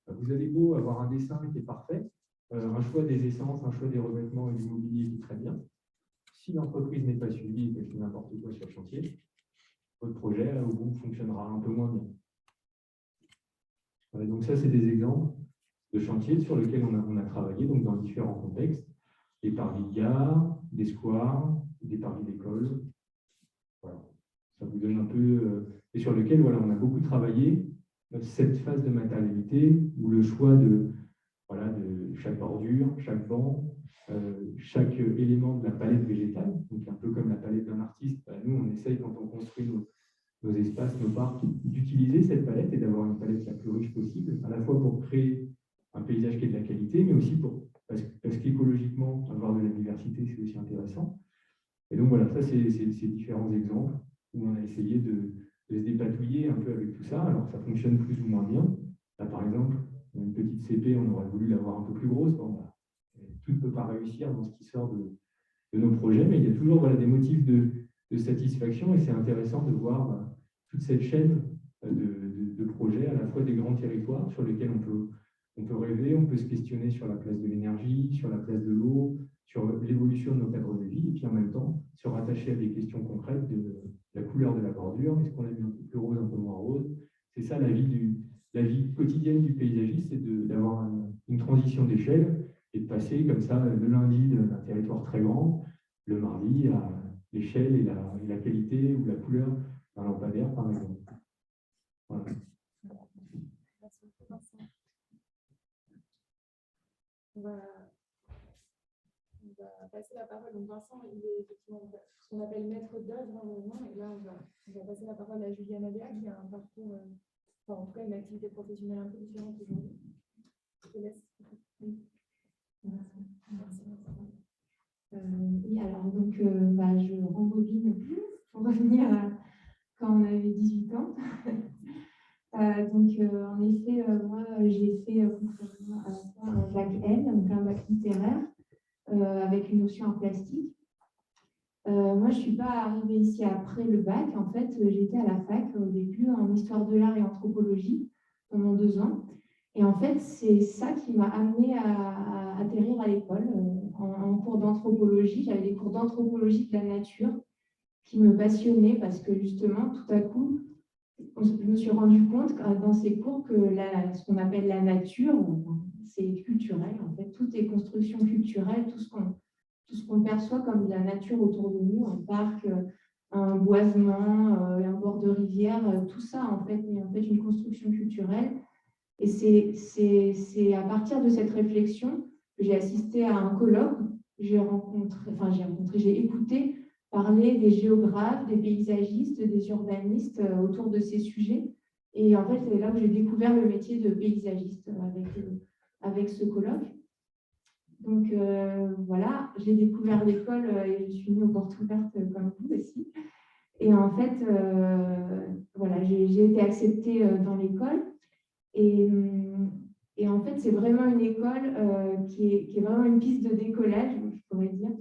vous avez beau avoir un dessin qui est parfait, un choix des essences, un choix des revêtements et du mobilier qui est très bien. Si l'entreprise n'est pas suivie et qu'elle fait n'importe quoi sur le chantier, votre projet, au bout, fonctionnera un peu moins bien. Voilà, donc ça, c'est des exemples de chantiers sur lesquels on a travaillé donc dans différents contextes, des parvis de gare, des squares, des parvis d'école. Voilà. Ça vous donne un peu... et sur lequel on a beaucoup travaillé cette phase de matérialité où le choix de chaque bordure, chaque banc, chaque élément de la palette végétale, donc un peu comme la palette d'un artiste, nous on essaye quand on construit nos espaces, nos parcs, d'utiliser cette palette et d'avoir une palette la plus riche possible, à la fois pour créer un paysage qui est de la qualité, mais aussi parce qu'écologiquement, avoir de la diversité, c'est aussi intéressant. Et donc voilà, ça c'est différents exemples où on a essayé de se dépatouiller un peu avec tout ça. Alors ça fonctionne plus ou moins bien. Là par exemple, une petite CP, on aurait voulu l'avoir un peu plus grosse. Tout ne peut pas réussir dans ce qui sort de nos projets, mais il y a toujours des motifs de satisfaction et c'est intéressant de voir toute cette chaîne de projets, à la fois des grands territoires sur lesquels on peut rêver, on peut se questionner sur la place de l'énergie, sur la place de l'eau, sur l'évolution de nos cadres de vie, et puis en même temps se rattacher à des questions concrètes de la couleur de la bordure, est-ce qu'on a mis un peu plus rose, un peu moins rose. C'est ça la vie quotidienne du paysagiste, c'est d'avoir une transition d'échelle et de passer comme ça le lundi d'un territoire très grand, le mardi à l'échelle et la qualité ou la couleur d'un lampadaire, par exemple. Voilà. On va passer la parole. Donc Vincent, il est effectivement ce qu'on appelle maître d'œuvre vraiment. Et là, on va passer la parole à Juliane Adéa, qui a un parcours, en tout cas une activité professionnelle un peu différente aujourd'hui. Je te laisse. Oui. Merci. Oui, alors donc, je rembobine pour revenir à quand on avait 18 ans. En effet, moi, j'ai fait contrairement à toi un bac L, donc un bac littéraire, avec une option en plastique. Moi, je ne suis pas arrivée ici après le bac. En fait, j'étais à la fac au début en histoire de l'art et anthropologie pendant 2 ans. Et en fait, c'est ça qui m'a amenée à atterrir à l'école. En cours d'anthropologie, j'avais des cours d'anthropologie de la nature qui me passionnaient parce que justement, tout à coup, je me suis rendu compte dans ces cours que ce qu'on appelle la nature, c'est culturel. En fait, tout est construction culturelle, tout ce qu'on perçoit comme de la nature autour de nous, un parc, un boisement, un bord de rivière, tout ça en fait est en fait une construction culturelle. Et c'est à partir de cette réflexion que j'ai assisté à un colloque. J'ai écouté parler des géographes, des paysagistes, des urbanistes autour de ces sujets. Et en fait, c'est là où j'ai découvert le métier de paysagiste avec ce colloque. Donc voilà, j'ai découvert l'école et je suis née aux portes ouvertes comme vous aussi. Et en fait, voilà, j'ai été acceptée dans l'école. Et, et en fait, c'est vraiment une école qui est vraiment une piste de décollage, je pourrais dire,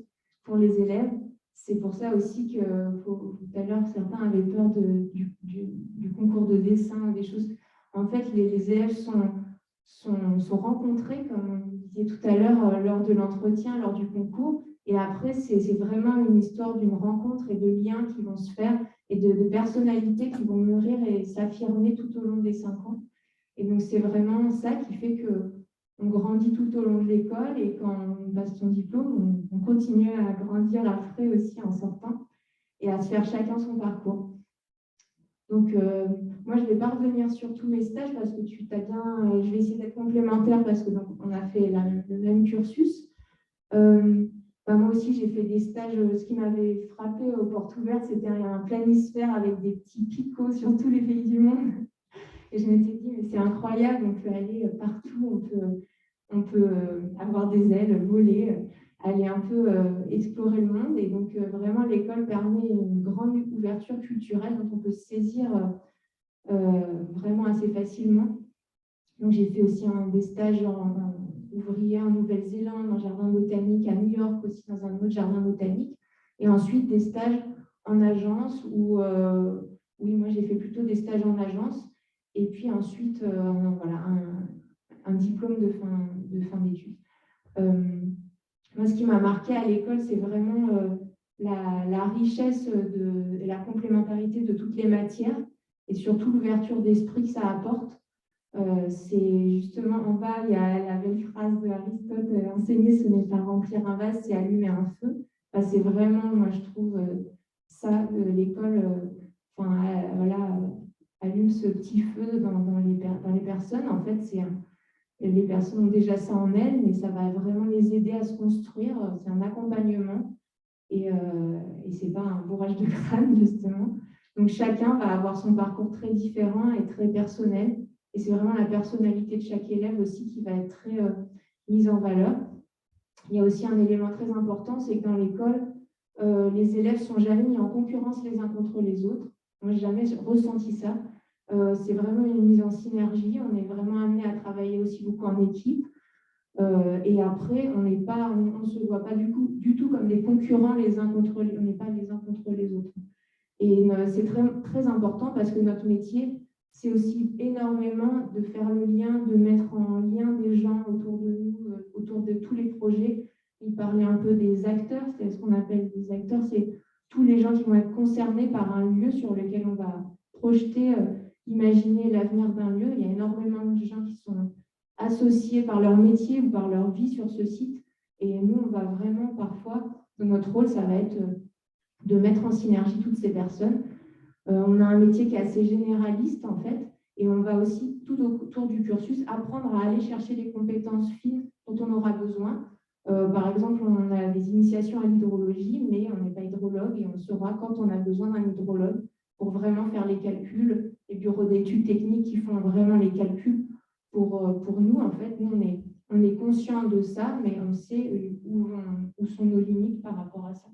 pour les élèves. C'est pour ça aussi que tout à l'heure, certains avaient peur du concours de dessin, des choses. En fait, les élèves sont rencontrés, comme on disait tout à l'heure, lors de l'entretien, lors du concours. Et après, c'est vraiment une histoire d'une rencontre et de liens qui vont se faire et de personnalités qui vont mûrir et s'affirmer tout au long des 5 ans. Et donc, c'est vraiment ça qui fait qu'on grandit tout au long de l'école et quand on passe son diplôme, on continue à grandir à frais aussi en sortant et à se faire chacun son parcours. Donc, moi, je ne vais pas revenir sur tous mes stages parce que tu t'as bien. Je vais essayer d'être complémentaire parce que donc, on a fait le même cursus. Moi aussi, j'ai fait des stages. Ce qui m'avait frappé aux portes ouvertes, c'était un planisphère avec des petits picots sur tous les pays du monde. Et je m'étais dit, mais c'est incroyable, on peut aller partout, on peut avoir des ailes, voler, aller un peu explorer le monde. Et donc, vraiment, l'école permet une grande ouverture culturelle dont on peut se saisir vraiment assez facilement. Donc, j'ai fait aussi des stages en ouvrier en Nouvelle-Zélande, en jardin botanique, à New York aussi, dans un autre jardin botanique. Et ensuite, des stages en agence où, oui, moi, j'ai fait plutôt des stages en agence. Et puis ensuite, voilà, un diplôme de fin d'études. Moi, ce qui m'a marqué à l'école, c'est vraiment la richesse et la complémentarité de toutes les matières et surtout l'ouverture d'esprit que ça apporte. C'est justement en bas, il y a la belle phrase de Aristote, enseigner, ce n'est pas remplir un vase, c'est allumer un feu. C'est vraiment, moi, je trouve ça, l'école, voilà, allume ce petit feu dans les personnes. En fait, les personnes ont déjà ça en elles, mais ça va vraiment les aider à se construire. C'est un accompagnement et ce n'est pas un bourrage de crâne, justement. Donc, chacun va avoir son parcours très différent et très personnel. Et c'est vraiment la personnalité de chaque élève aussi qui va être très mise en valeur. Il y a aussi un élément très important, c'est que dans l'école, les élèves ne sont jamais mis en concurrence les uns contre les autres. Moi, je n'ai jamais ressenti ça. C'est vraiment une mise en synergie. On est vraiment amené à travailler aussi beaucoup en équipe. Et après, on ne se voit pas du tout comme des concurrents les uns contre les autres. On n'est pas les uns contre les autres. Et c'est très, très important parce que notre métier, c'est aussi énormément de faire le lien, de mettre en lien des gens autour de nous, autour de tous les projets. Il parlait un peu des acteurs, c'est ce qu'on appelle des acteurs, c'est tous les gens qui vont être concernés par un lieu sur lequel on va projeter, imaginer l'avenir d'un lieu. Il y a énormément de gens qui sont associés par leur métier ou par leur vie sur ce site. Et nous, on va vraiment parfois, notre rôle, ça va être de mettre en synergie toutes ces personnes. On a un métier qui est assez généraliste en fait, et on va aussi tout autour du cursus apprendre à aller chercher les compétences fines dont on aura besoin. Par exemple, on a des initiations à l'hydrologie, mais on n'est pas hydrologue et on saura quand on a besoin d'un hydrologue pour vraiment faire les calculs, les bureaux d'études techniques qui font vraiment les calculs pour nous. En fait, nous, on est on est conscient de ça, mais on sait où sont nos limites par rapport à ça.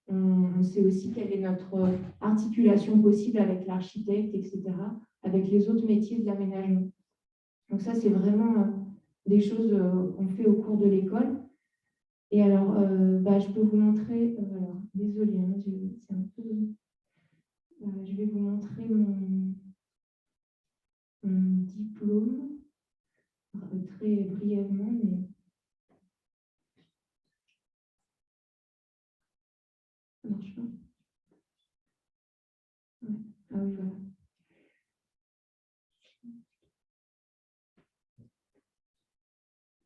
On sait aussi quelle est notre articulation possible avec l'architecte, etc., avec les autres métiers de l'aménagement. Donc ça, c'est vraiment des choses qu'on fait au cours de l'école. Et alors, je peux vous montrer, désolée, hein, c'est un peu... je vais vous montrer mon diplôme, très brièvement, mais... Ça marche pas. Ouais. Ah oui, voilà.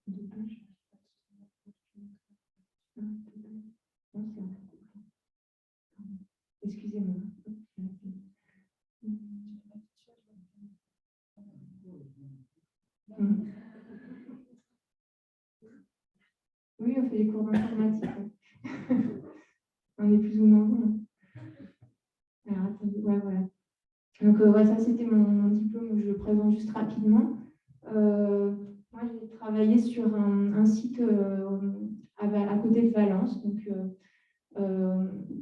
Deux pages. Excusez-moi. Oui, on fait des cours d'informatique. On est plus ou moins bon. Alors, attendez, ouais, voilà. Donc, ça, c'était mon diplôme que je présente juste rapidement. Moi, j'ai travaillé sur un site à côté de Valence, donc,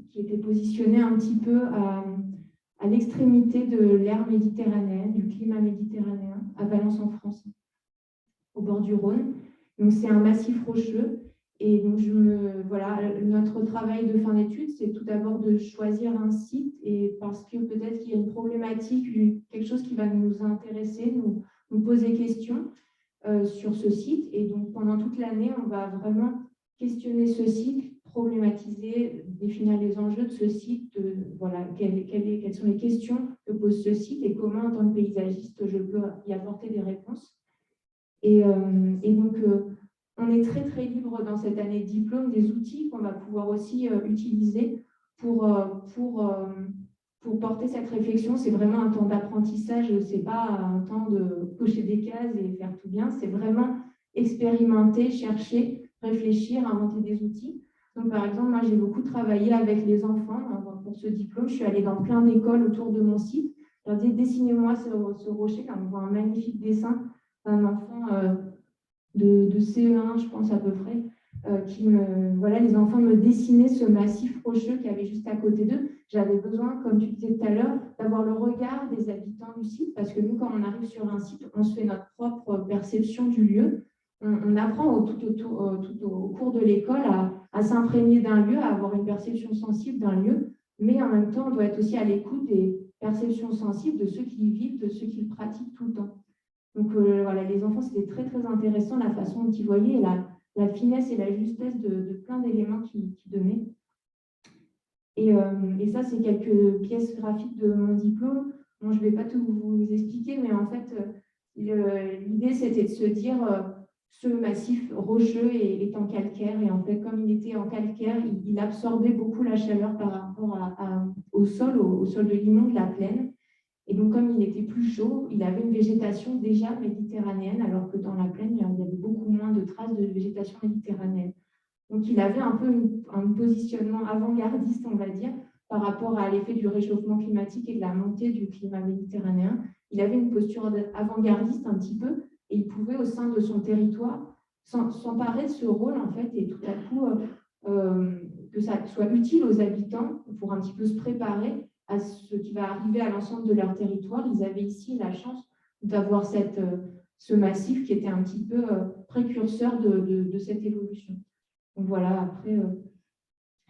qui était positionné un petit peu à l'extrémité de l'ère méditerranéenne, du climat méditerranéen, à Valence en France, au bord du Rhône. Donc, c'est un massif rocheux. Et donc, notre travail de fin d'études, c'est tout d'abord de choisir un site, et parce que peut-être qu'il y a une problématique, quelque chose qui va nous intéresser, nous poser question sur ce site. Et donc, pendant toute l'année, on va vraiment questionner ce site, problématiser, définir les enjeux de ce site, quelles sont les questions que pose ce site et comment, en tant que paysagiste, je peux y apporter des réponses. Et donc, on est très, très libre dans cette année de diplôme des outils qu'on va pouvoir aussi utiliser pour porter cette réflexion. C'est vraiment un temps d'apprentissage, ce n'est pas un temps de cocher des cases et faire tout bien, c'est vraiment expérimenter, chercher, réfléchir, inventer des outils. Donc, par exemple, moi, j'ai beaucoup travaillé avec les enfants pour ce diplôme. Je suis allée dans plein d'écoles autour de mon site. Je leur ai dit, dessinez-moi ce rocher. Là, on voit un magnifique dessin d'un enfant de CE1, je pense à peu près, les enfants me dessinaient ce massif rocheux qu'il y avait juste à côté d'eux. J'avais besoin, comme tu disais tout à l'heure, d'avoir le regard des habitants du site, parce que nous, quand on arrive sur un site, on se fait notre propre perception du lieu. On apprend tout au cours de l'école à s'imprégner d'un lieu, à avoir une perception sensible d'un lieu, mais en même temps, on doit être aussi à l'écoute des perceptions sensibles de ceux qui y vivent, de ceux qui le pratiquent tout le temps. Donc, les enfants, c'était très, très intéressant la façon dont ils voyaient la finesse et la justesse de plein d'éléments qu'ils donnaient. Et ça, c'est quelques pièces graphiques de mon diplôme. Bon, je ne vais pas tout vous expliquer, mais en fait, l'idée, c'était de se dire ce massif rocheux est en calcaire. Et en fait, comme il était en calcaire, il absorbait beaucoup la chaleur par rapport au sol de Limon, de la plaine. Et donc, comme il était plus chaud, il avait une végétation déjà méditerranéenne, alors que dans la plaine, il y avait beaucoup moins de traces de végétation méditerranéenne. Donc, il avait un peu un positionnement avant-gardiste, on va dire, par rapport à l'effet du réchauffement climatique et de la montée du climat méditerranéen. Il avait une posture avant-gardiste un petit peu, et il pouvait, au sein de son territoire, s'emparer de ce rôle, en fait, et tout à coup, que ça soit utile aux habitants pour un petit peu se préparer à ce qui va arriver à l'ensemble de leur territoire. Ils avaient ici la chance d'avoir ce massif qui était un petit peu précurseur de cette évolution. Donc voilà, après,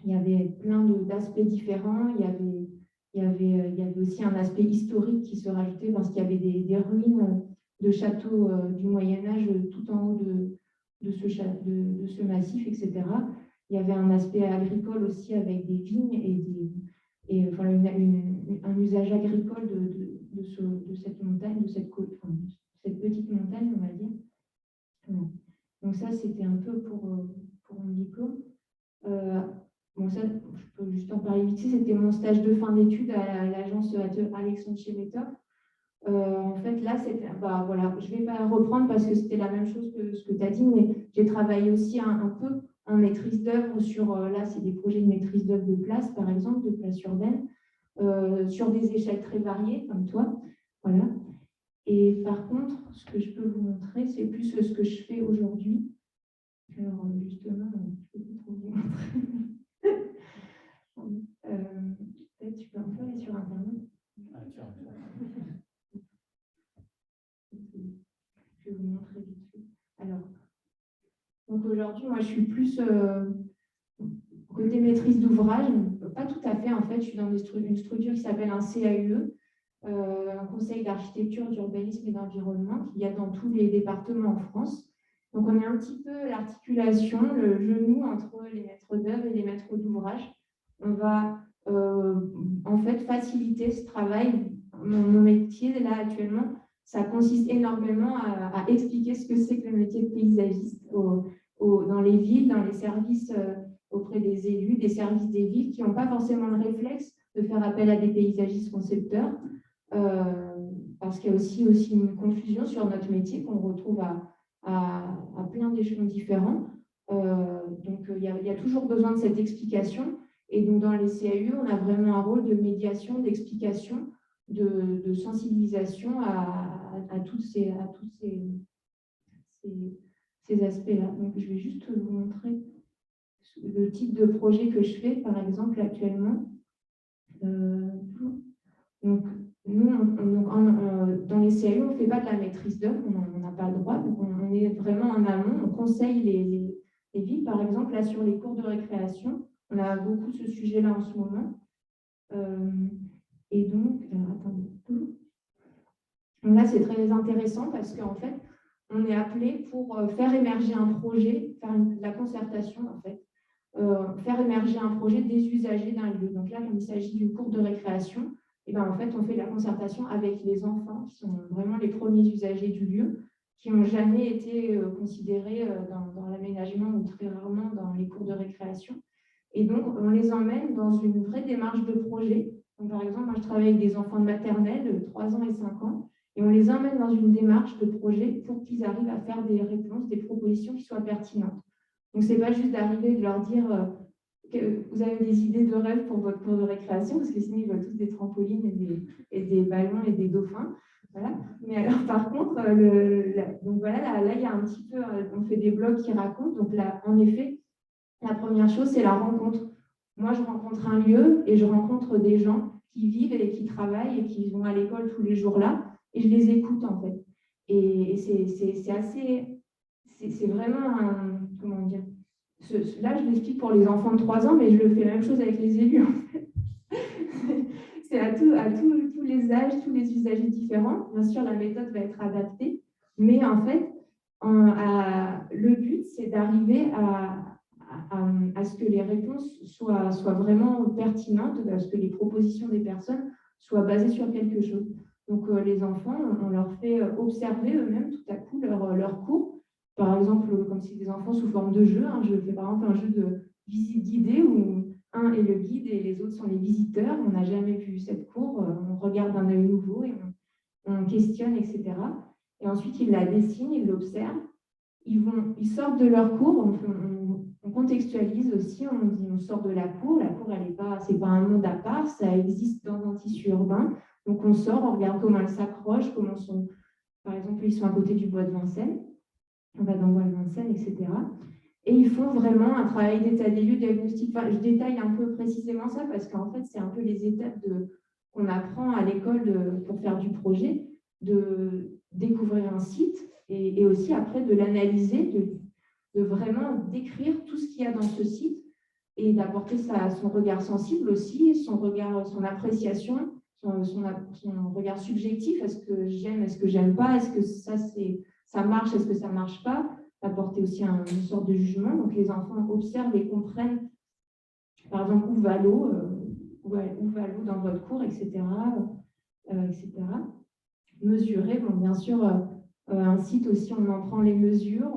il y avait plein d'aspects différents. Il y avait aussi un aspect historique qui se rajoutait parce qu'il y avait des ruines de châteaux du Moyen-Âge tout en haut de ce massif, etc. Il y avait un aspect agricole aussi avec des vignes un usage agricole de cette montagne, de cette petite montagne, on va dire. Donc ça, c'était un peu pour mon diplôme. Ça, je peux juste en parler vite. C'était mon stage de fin d'études à l'agence Alexandre Chemetov. En fait, là, c'était, je ne vais pas reprendre parce que c'était la même chose que ce que tu as dit, mais j'ai travaillé aussi un peu en maîtrise d'œuvre sur, là, c'est des projets de maîtrise d'œuvre de place, par exemple, de place urbaine, sur des échelles très variées, comme toi. Voilà. Et par contre, ce que je peux vous montrer, c'est plus ce que je fais aujourd'hui. Alors, justement, je ne peux pas trop vous montrer. Peut-être tu peux un peu aller sur Internet. Je vais vous montrer vite fait. Alors, donc aujourd'hui, moi, je suis plus côté maîtrise d'ouvrage. Pas tout à fait, en fait. Je suis dans une structure qui s'appelle un CAUE, un conseil d'architecture, d'urbanisme et d'environnement qu'il y a dans tous les départements en France. Donc, on est un petit peu l'articulation, le genou entre les maîtres d'œuvre et les maîtres d'ouvrage. On va en fait faciliter ce travail. Mon métier, là, actuellement, ça consiste énormément à expliquer ce que c'est que le métier de paysagiste dans les villes, dans les services auprès des élus, des services des villes qui n'ont pas forcément le réflexe de faire appel à des paysagistes concepteurs, parce qu'il y a aussi une confusion sur notre métier qu'on retrouve à plein d'échelons différents. Donc, il y a toujours besoin de cette explication. Et donc, dans les CAU, on a vraiment un rôle de médiation, d'explication, de sensibilisation à tous ces aspects-là. Donc, je vais juste vous montrer le type de projet que je fais, par exemple, actuellement. Donc, nous, dans les CAU, on ne fait pas de la maîtrise d'œuvre, on n'a pas le droit, donc on est vraiment en amont, on conseille les villes. Par exemple, là, sur les cours de récréation, on a beaucoup ce sujet-là en ce moment. Et donc, attendez. Donc là, c'est très intéressant parce qu'en fait, on est appelé pour faire émerger un projet, faire de la concertation, en fait, faire émerger un projet des usagers d'un lieu. Donc là, quand il s'agit du cours de récréation, et ben, en fait, on fait de la concertation avec les enfants qui sont vraiment les premiers usagers du lieu, qui n'ont jamais été considérés dans l'aménagement ou très rarement dans les cours de récréation. Et donc, on les emmène dans une vraie démarche de projet. Donc, par exemple, moi, je travaille avec des enfants de maternelle, 3 ans et 5 ans, et on les emmène dans une démarche de projet pour qu'ils arrivent à faire des réponses, des propositions qui soient pertinentes. Donc, ce n'est pas juste d'arriver et de leur dire que vous avez des idées de rêve pour votre cours de récréation, parce que sinon, ils veulent tous des trampolines et des ballons et des dauphins. Voilà. Mais alors, par contre, donc voilà, là, il y a un petit peu, on fait des blogs qui racontent. Donc là, en effet, la première chose, c'est la rencontre. Moi, je rencontre un lieu et je rencontre des gens qui vivent et qui travaillent et qui vont à l'école tous les jours là, et je les écoute en fait. Et c'est assez, c'est vraiment un, comment dire, là, je l'explique pour les enfants de 3 ans, mais je le fais la même chose avec les élus. En fait. C'est à tous les âges, tous les usagers différents. Bien sûr, la méthode va être adaptée, mais en fait, le but, c'est d'arriver à ce que les réponses soient vraiment pertinentes, à ce que les propositions des personnes soient basées sur quelque chose. Donc, les enfants, on leur fait observer eux-mêmes tout à coup leur cours. Par exemple, comme c'est des enfants sous forme de jeu, hein, je fais par exemple un jeu de visite guidée où un est le guide et les autres sont les visiteurs. On n'a jamais vu cette cour, on regarde d'un œil nouveau et on questionne, etc. Et ensuite, ils la dessinent, ils l'observent. Ils sortent de leur cours, on contextualise aussi, on sort de la cour c'est pas un monde à part, ça existe dans un tissu urbain. Donc on sort, on regarde comment elles s'accrochent, par exemple, ils sont à côté du bois de Vincennes, on va dans le bois de Vincennes, etc. Et ils font vraiment un travail d'état des lieux diagnostic. Enfin, je détaille un peu précisément ça parce qu'en fait, c'est un peu les étapes qu'on apprend à l'école pour faire du projet, de découvrir un site et aussi après de l'analyser, de vraiment décrire tout ce qu'il y a dans ce site et d'apporter son regard sensible aussi, son appréciation, son regard subjectif. Est-ce que j'aime, est-ce que j'aime pas, est-ce que ça marche, est-ce que ça marche pas, apporter aussi une sorte de jugement. Donc les enfants observent et comprennent, par exemple, où va l'eau dans votre cours, etc. etc. Mesurer, bon, bien sûr, un site aussi, on en prend les mesures,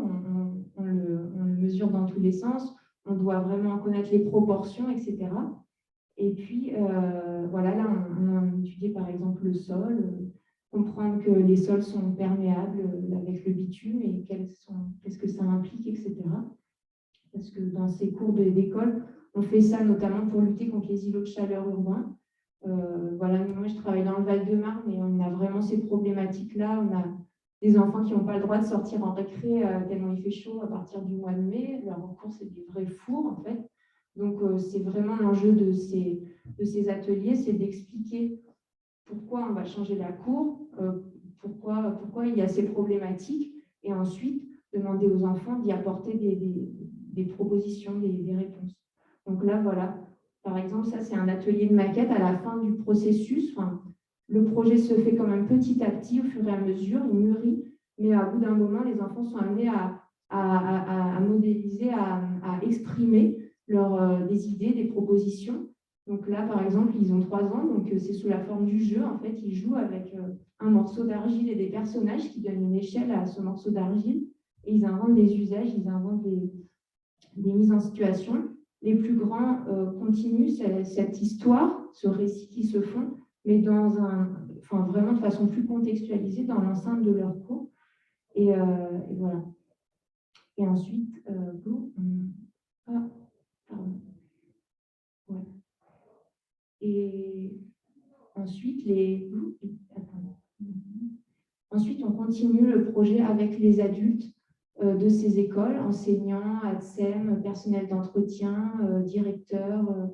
on le mesure dans tous les sens, on doit vraiment connaître les proportions, etc. Et puis, voilà, là, on a étudié par exemple le sol, comprendre que les sols sont perméables avec le bitume et qu'est-ce que ça implique, etc. Parce que dans ces cours d'école, on fait ça notamment pour lutter contre les îlots de chaleur urbains. Voilà, moi, je travaille dans le Val-de-Marne et on a vraiment ces problématiques-là. On a des enfants qui n'ont pas le droit de sortir en récré tellement il fait chaud à partir du mois de mai. Leur cours, c'est des vrais fours, en fait. Donc, c'est vraiment l'enjeu de ces ateliers, c'est d'expliquer pourquoi on va changer la cour, pourquoi il y a ces problématiques, et ensuite demander aux enfants d'y apporter des propositions, des réponses. Donc là, voilà. Par exemple, ça, c'est un atelier de maquette à la fin du processus. Enfin, le projet se fait quand même petit à petit, au fur et à mesure, il mûrit, mais à bout d'un moment, les enfants sont amenés à modéliser, à exprimer des idées, des propositions. Donc là, par exemple, ils ont 3 ans, donc c'est sous la forme du jeu. En fait, ils jouent avec un morceau d'argile et des personnages qui donnent une échelle à ce morceau d'argile. Et ils inventent des usages, ils inventent des mises en situation. Les plus grands continuent cette histoire, ce récit qui se font, mais vraiment de façon plus contextualisée dans l'enceinte de leur cours. Et voilà. Et ensuite, pardon. Ouais. Et ensuite, ensuite, on continue le projet avec les adultes de ces écoles, enseignants, ATSEM, personnel d'entretien, directeurs,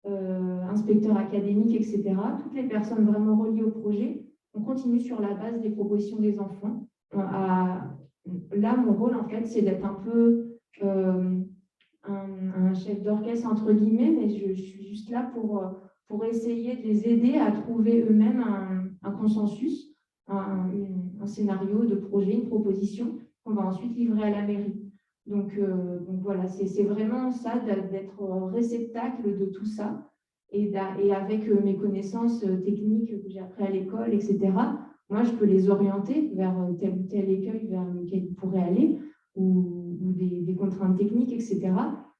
inspecteurs académiques, etc. Toutes les personnes vraiment reliées au projet. On continue sur la base des propositions des enfants. Là, mon rôle, en fait, c'est d'être un peu un chef d'orchestre, entre guillemets, mais je suis juste là pour essayer de les aider à trouver eux-mêmes un consensus, un scénario de projet, une proposition qu'on va ensuite livrer à la mairie. Donc voilà, c'est vraiment ça, d'être réceptacle de tout ça, et avec mes connaissances techniques que j'ai appris à l'école, etc., moi, je peux les orienter vers tel ou tel écueil vers lequel ils pourraient aller, ou des contraintes techniques, etc.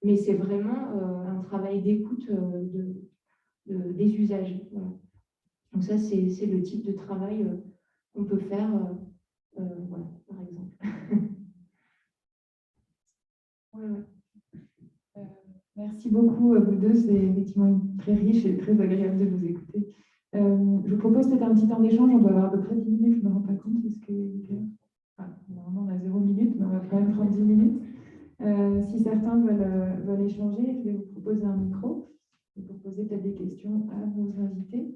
Mais c'est vraiment un travail d'écoute des usages. Voilà. Donc ça, c'est le type de travail qu'on peut faire, voilà, par exemple. Merci beaucoup à vous deux, c'est effectivement très riche et très agréable de vous écouter. Je vous propose peut-être un petit temps d'échange, on doit avoir à peu près 10 minutes, je ne me rends pas compte, normalement on a 0 minutes, mais on va quand même prendre 10 minutes. Si certains veulent échanger, je vais vous proposer un micro pour poser peut-être des questions à nos invités.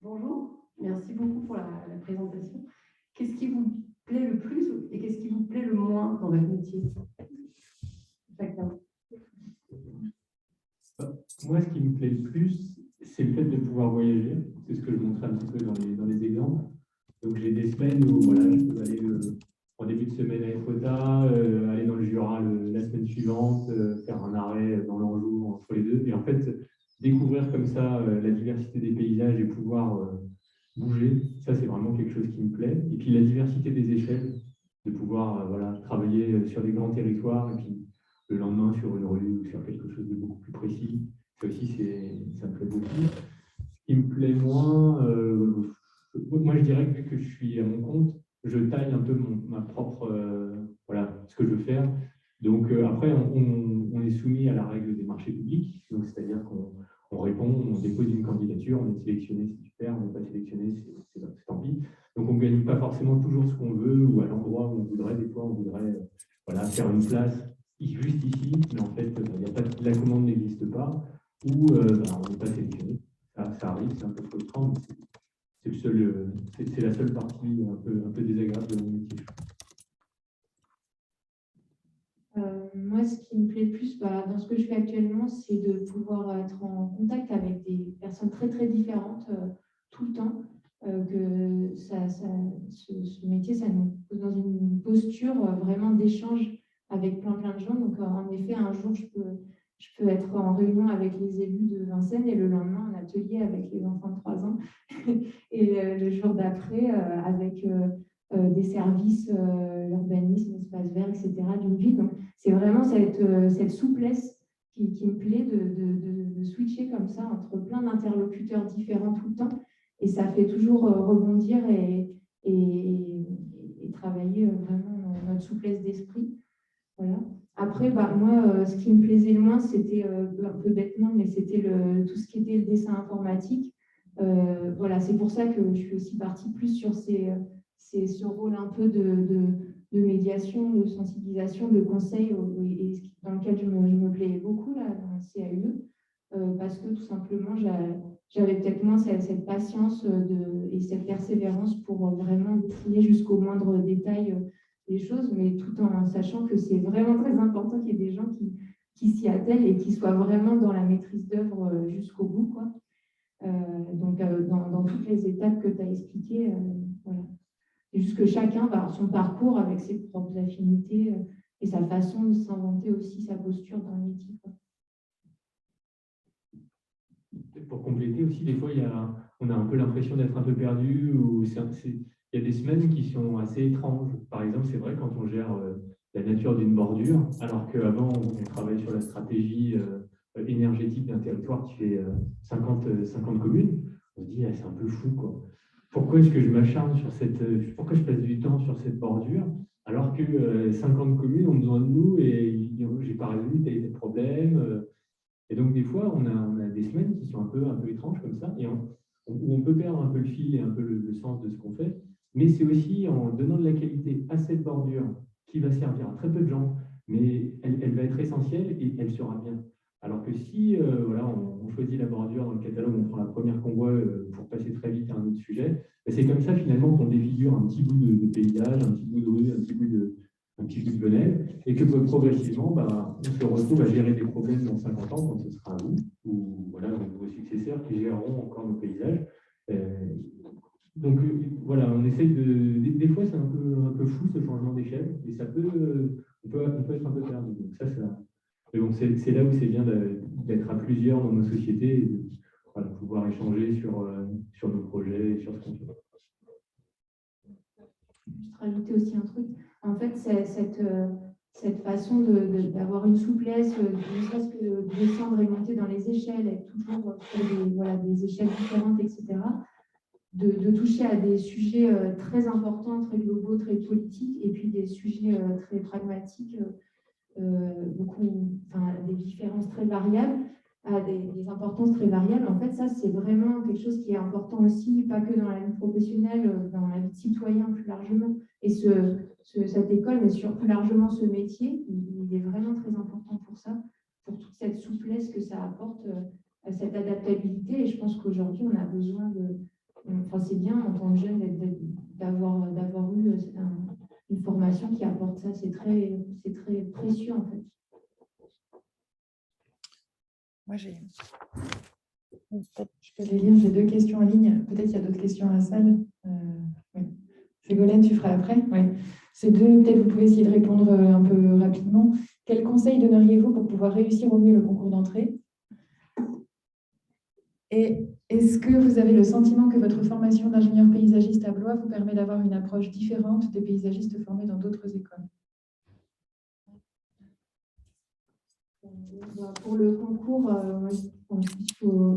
Bonjour, merci beaucoup pour la présentation. Qu'est-ce qui vous plaît le plus et qu'est-ce qui vous plaît le moins dans votre métier? Chacun. Moi, ce qui me plaît le plus, c'est le fait de pouvoir voyager. C'est ce que je montrais un petit peu dans les exemples. Donc, j'ai des semaines où voilà, je peux aller en début de semaine à Etretat, aller dans le Jura la semaine suivante, faire un arrêt dans l'Anjou entre les deux. Et en fait, découvrir comme ça la diversité des paysages et pouvoir bouger, ça, c'est vraiment quelque chose qui me plaît. Et puis, la diversité des échelles, de pouvoir voilà, travailler sur des grands territoires et puis le lendemain sur une rue ou sur quelque chose de beaucoup plus précis. Ça aussi, ça me plaît beaucoup. Ce qui me plaît moins, moi je dirais que vu que je suis à mon compte, je taille un peu ma propre, voilà, ce que je veux faire. Donc après, on est soumis à la règle des marchés publics, donc c'est-à-dire qu'on répond, on dépose une candidature, on est sélectionné, c'est super, on n'est pas sélectionné, c'est tant pis. Donc on ne gagne pas forcément toujours ce qu'on veut ou à l'endroit où on voudrait. Des fois, on voudrait voilà, faire une place juste ici, mais en fait, la commande n'existe pas, ou on n'est pas sélectionné. Ça arrive, c'est un peu frustrant, mais c'est la seule partie un peu désagréable de mon métier. Moi, ce qui me plaît le plus dans ce que je fais actuellement, c'est de pouvoir être en contact avec des personnes très, très différentes tout le temps. Que ce métier, ça nous pose dans une posture vraiment d'échange avec plein de gens. Donc, en effet, un jour, je peux être en réunion avec les élus de Vincennes et le lendemain, en atelier avec les enfants de 3 ans. Et le jour d'après, avec des services, l'urbanisme, espace vert, etc., d'une ville. Donc, c'est vraiment cette souplesse qui me plaît de de switcher comme ça entre plein d'interlocuteurs différents tout le temps. Et ça fait toujours rebondir et travailler vraiment notre souplesse d'esprit. Voilà. Après, moi, ce qui me plaisait le moins, c'était un peu bêtement, mais c'était tout ce qui était le dessin informatique. Voilà, c'est pour ça que je suis aussi partie plus sur ce rôle un peu de médiation, de sensibilisation, de conseil, et dans lequel je me plais beaucoup là, dans le CAUE, parce que tout simplement, j'avais peut-être moins cette patience et cette persévérance pour vraiment dessiner jusqu'au moindre détail les choses, mais tout en sachant que c'est vraiment très important qu'il y ait des gens qui s'y attellent et qui soient vraiment dans la maîtrise d'œuvre jusqu'au bout, quoi. Donc, dans toutes les étapes que tu as expliquées, voilà. C'est juste que chacun va avoir son parcours avec ses propres affinités et sa façon de s'inventer aussi sa posture dans le métier, quoi. Pour compléter aussi, des fois, on a un peu l'impression d'être un peu perdu, ou il y a des semaines qui sont assez étranges. Par exemple, c'est vrai quand on gère la nature d'une bordure, alors qu'avant, on travaille sur la stratégie énergétique d'un territoire qui fait 50 communes, on se dit, c'est un peu fou, quoi. Pourquoi est-ce que je m'acharne sur pourquoi je passe du temps sur cette bordure, alors que 50 communes ont besoin de nous et je n'ai pas résolu tel problème. Et donc, des fois, on a des semaines qui sont un peu étranges comme ça, et où on peut perdre un peu le fil et un peu le sens de ce qu'on fait. Mais c'est aussi en donnant de la qualité à cette bordure qui va servir à très peu de gens, mais elle va être essentielle et elle sera bien. Alors que si voilà, on choisit la bordure dans le catalogue, on prend la première qu'on voit pour passer très vite à un autre sujet, c'est comme ça finalement qu'on défigure un petit bout de paysage, un petit bout de rue, un petit bout de Venelle, et que progressivement, on se retrouve à gérer des problèmes dans 50 ans, quand ce sera à vous, ou voilà, vos successeurs qui géreront encore nos paysages. Donc voilà, on essaye des fois, c'est un peu fou ce changement d'échelle, et ça peut, on peut être un peu perdu. Donc mais bon, c'est là où c'est bien d'être à plusieurs dans nos sociétés et de pouvoir échanger sur nos projets et sur ce qu'on fait. Juste rajouter aussi un truc. En fait, c'est cette façon d'avoir une souplesse, ne serait-ce que de descendre et monter dans les échelles, être toujours sur des échelles différentes, etc. De toucher à des sujets très importants, très globaux, très politiques, et puis des sujets très pragmatiques, des différences très variables, à des importances très variables. En fait, ça, c'est vraiment quelque chose qui est important aussi, pas que dans la vie professionnelle, dans la vie de citoyen plus largement. Et cette école, mais plus largement ce métier, il est vraiment très important pour ça, pour toute cette souplesse que ça apporte, cette adaptabilité. Et je pense qu'aujourd'hui, on a besoin c'est bien en tant que jeune d'avoir eu une formation qui apporte ça. C'est très précieux, en fait. Moi, je peux les lire. J'ai 2 questions en ligne. Peut-être qu'il y a d'autres questions à la salle. Oui. Ségolène, tu feras après. Oui. Ces 2, peut-être vous pouvez essayer de répondre un peu rapidement. Quels conseils donneriez-vous pour pouvoir réussir au mieux le concours d'entrée? Et est-ce que vous avez le sentiment que votre formation d'ingénieur paysagiste à Blois vous permet d'avoir une approche différente des paysagistes formés dans d'autres écoles? Pour le concours,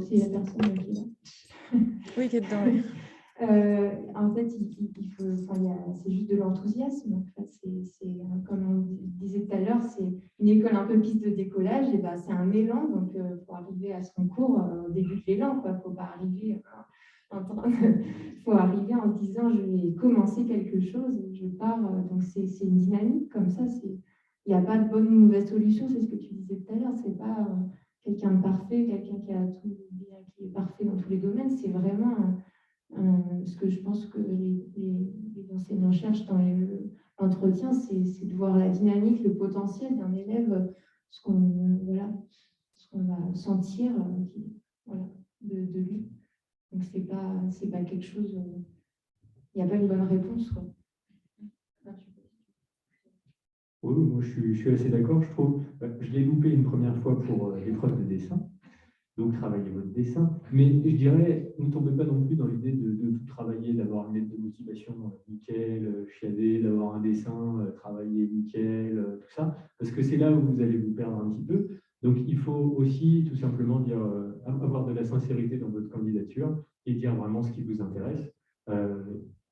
c'est la personne qui est là. Oui, qui est dedans. Oui. En fait, c'est juste de l'enthousiasme. En fait, comme on disait tout à l'heure, c'est une école un peu piste de décollage, et c'est un élan. Donc, pour arriver à ce concours, au début de l'élan, il ne faut pas arriver faut arriver en se disant je vais commencer quelque chose, je pars. Donc, c'est une dynamique comme ça. Il n'y a pas de bonne ou mauvaise solution, c'est ce que tu disais tout à l'heure. C'est pas quelqu'un de parfait, quelqu'un qui est parfait dans tous les domaines. C'est vraiment ce que je pense que les enseignants cherchent dans l'entretien, c'est de voir la dynamique, le potentiel d'un élève, ce qu'on va sentir de lui. Donc, c'est pas quelque chose, il n'y a pas une bonne réponse, quoi. Oui, moi je suis assez d'accord. Je l'ai loupé une première fois pour l'épreuve de dessin. Donc, travaillez votre dessin. Mais je dirais, ne tombez pas non plus dans l'idée de tout travailler, d'avoir une lettre de motivation nickel, chiadée, d'avoir un dessin travaillé nickel, tout ça. Parce que c'est là où vous allez vous perdre un petit peu. Donc, il faut aussi tout simplement dire, avoir de la sincérité dans votre candidature et dire vraiment ce qui vous intéresse.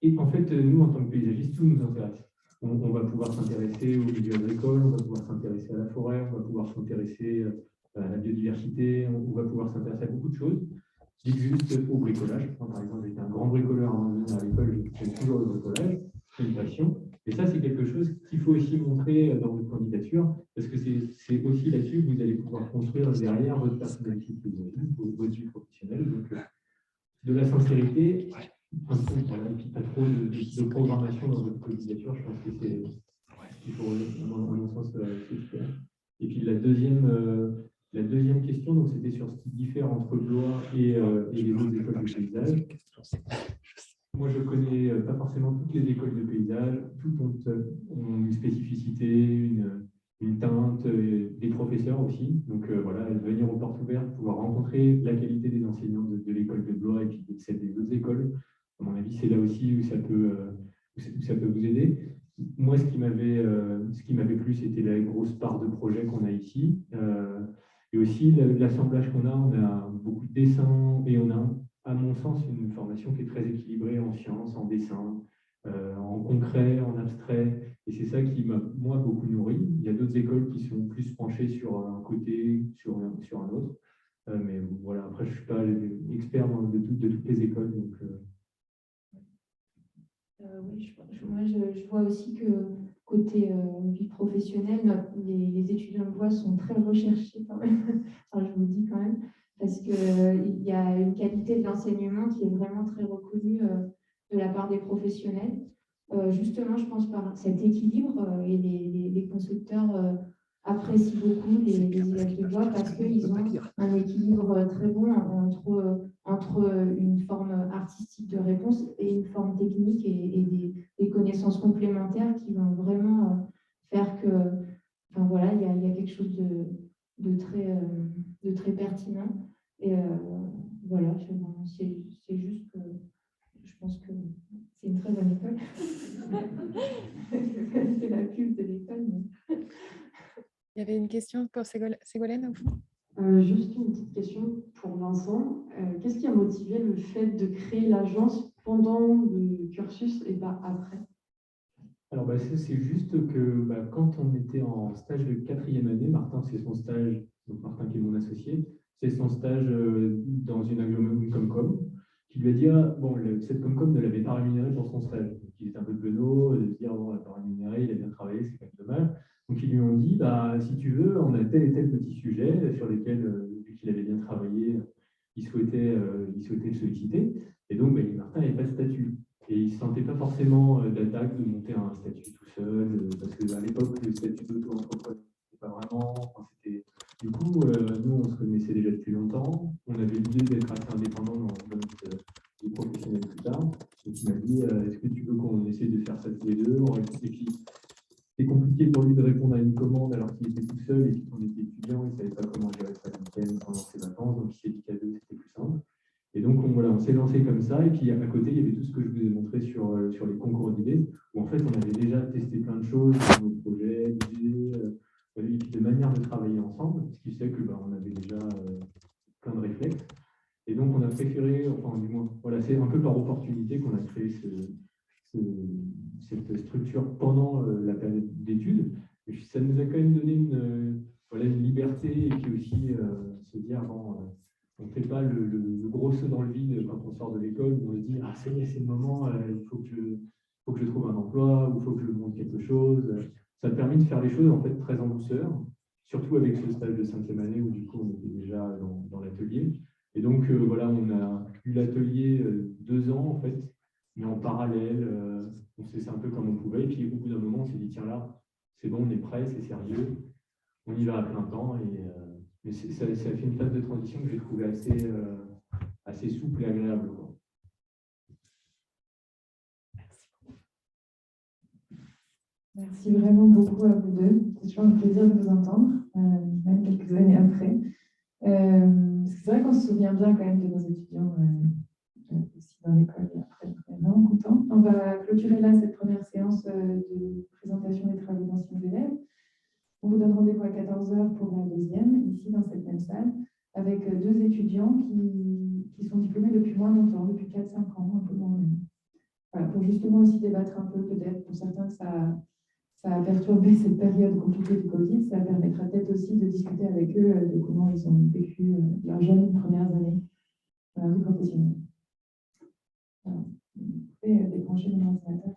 Et en fait, nous, en tant que paysagistes, tout nous intéresse. On va pouvoir s'intéresser au milieu agricole, on va pouvoir s'intéresser à la forêt, on va pouvoir s'intéresser à la biodiversité, on va pouvoir s'intéresser à beaucoup de choses. Je dis juste au bricolage. Moi, par exemple, j'étais un grand bricoleur avant de venir à l'école, j'aime toujours le bricolage, c'est une passion. Et ça, c'est quelque chose qu'il faut aussi montrer dans votre candidature, parce que c'est aussi là-dessus que vous allez pouvoir construire derrière votre personnalité, votre vie professionnelle. Donc, de la sincérité, et puis pas trop de programmation dans votre candidature. Je pense que c'est ce qu'il faut, à mon sens, c'est faire. Et puis la deuxième question, donc c'était sur ce qui diffère entre Blois et les autres écoles de paysage. Moi, je ne connais pas forcément toutes les écoles de paysage. Toutes ont une spécificité, une teinte, des professeurs aussi. Donc voilà, venir aux portes ouvertes, pouvoir rencontrer la qualité des enseignants de l'école de Blois et puis de celle des autres écoles. À mon avis, c'est là aussi où ça peut vous aider. Moi, ce qui m'avait plu, c'était la grosse part de projets qu'on a ici. Et aussi l'assemblage qu'on a. On a beaucoup de dessins et on a, à mon sens, une formation qui est très équilibrée en sciences, en dessin, en concret, en abstrait. Et c'est ça qui m'a, moi, beaucoup nourri. Il y a d'autres écoles qui sont plus penchées sur un côté, sur un autre. Mais voilà, après, je ne suis pas expert de toutes les écoles. Donc, oui, moi, je vois aussi que côté vie professionnelle, les étudiants de voix sont très recherchés quand même. Enfin, je vous le dis quand même, parce qu'il y a une qualité de l'enseignement qui est vraiment très reconnue de la part des professionnels. Justement, je pense par cet équilibre et les constructeurs apprécient beaucoup les élèves de voix parce qu'ils ont un équilibre très bon entre une forme artistique de réponse et une forme technique et des connaissances complémentaires qui vont vraiment faire que, enfin voilà, il y a quelque chose de très pertinent. Et voilà, c'est juste que je pense que c'est une très bonne école. C'est la pub de l'école. Mais... Il y avait une question pour Ségolène au fond. Juste une petite question pour Vincent. Qu'est-ce qui a motivé le fait de créer l'agence pendant le cursus et pas après? Alors, c'est juste que quand on était en stage de 4e année, Martin, c'est son stage, donc Martin qui est mon associé, c'est son stage dans une Comcom, qui lui a dit, cette Comcom ne l'avait pas rémunéré pour son stage. Donc, il était un peu penaud de se dire, bon, on l'a pas rémunéré, il a bien travaillé, c'est quand même dommage. Donc, ils lui ont dit, si tu veux, on a tel et tel petit sujet sur lesquels, vu qu'il avait bien travaillé, il souhaitait le solliciter. Et donc, Martin n'avait pas de statut. Et il ne se sentait pas forcément d'attaque de monter un statut tout seul, parce qu'à l'époque, le statut d'auto-entrepreneur, c'était pas vraiment. Du coup, nous, on se connaissait déjà depuis longtemps. On avait l'idée d'être assez indépendant dans notre vie professionnelle plus tard. Donc, il m'a dit est-ce que tu veux qu'on essaie de faire ça tous les deux? Et puis, c'était compliqué pour lui de répondre à une commande alors qu'il était tout seul et qu'on était étudiant. Il ne savait pas comment gérer sa week-end pendant ses vacances. Donc, il s'est dit qu'à deux, c'était plus simple. Et donc, on s'est lancé comme ça. Et puis, à côté, il y avait tout ce que je vous ai montré sur les concours d'idées, où en fait, on avait déjà testé plein de choses, nos projets, d'idées, et puis de manière de travailler ensemble, ce qui fait qu'on avait déjà plein de réflexes. Et donc, on a préféré, enfin, du moins, voilà, c'est un peu par opportunité qu'on a créé cette structure pendant la période d'études. Ça nous a quand même donné une liberté et puis aussi se dire, on ne fait pas le gros saut dans le vide quand on sort de l'école, où on se dit « Ah, c'est le moment, il faut que je trouve un emploi, ou il faut que je monte quelque chose ». Ça a permis de faire les choses en fait très en douceur, surtout avec ce stage de 5e année où du coup on était déjà dans l'atelier. Et donc voilà, on a eu l'atelier 2 ans en fait, mais en parallèle, on s'est fait un peu comme on pouvait. Et puis au bout d'un moment, on s'est dit « Tiens là, c'est bon, on est prêt, c'est sérieux, on y va à plein temps ». Mais ça a fait une phase de transition que j'ai trouvée assez souple et agréable, quoi. Merci vraiment beaucoup à vous deux. C'est toujours un plaisir de vous entendre, même quelques années après. Parce que c'est vrai qu'on se souvient bien quand même de nos étudiants aussi dans l'école et après. On est vraiment content. On va clôturer là cette première séance de présentation des travaux d'anciens élèves. On vous donne rendez-vous à 14 h pour la deuxième, ici dans cette même salle, avec 2 étudiants qui sont diplômés depuis moins longtemps, depuis 4-5 ans, un peu moins même. Voilà, pour justement aussi débattre un peu, peut-être pour certains que ça a perturbé cette période compliquée du Covid, ça permettra peut-être aussi de discuter avec eux de comment ils ont vécu leurs jeunes premières années dans la vie professionnelle. Voilà. Vous pouvez débrancher mon ordinateur.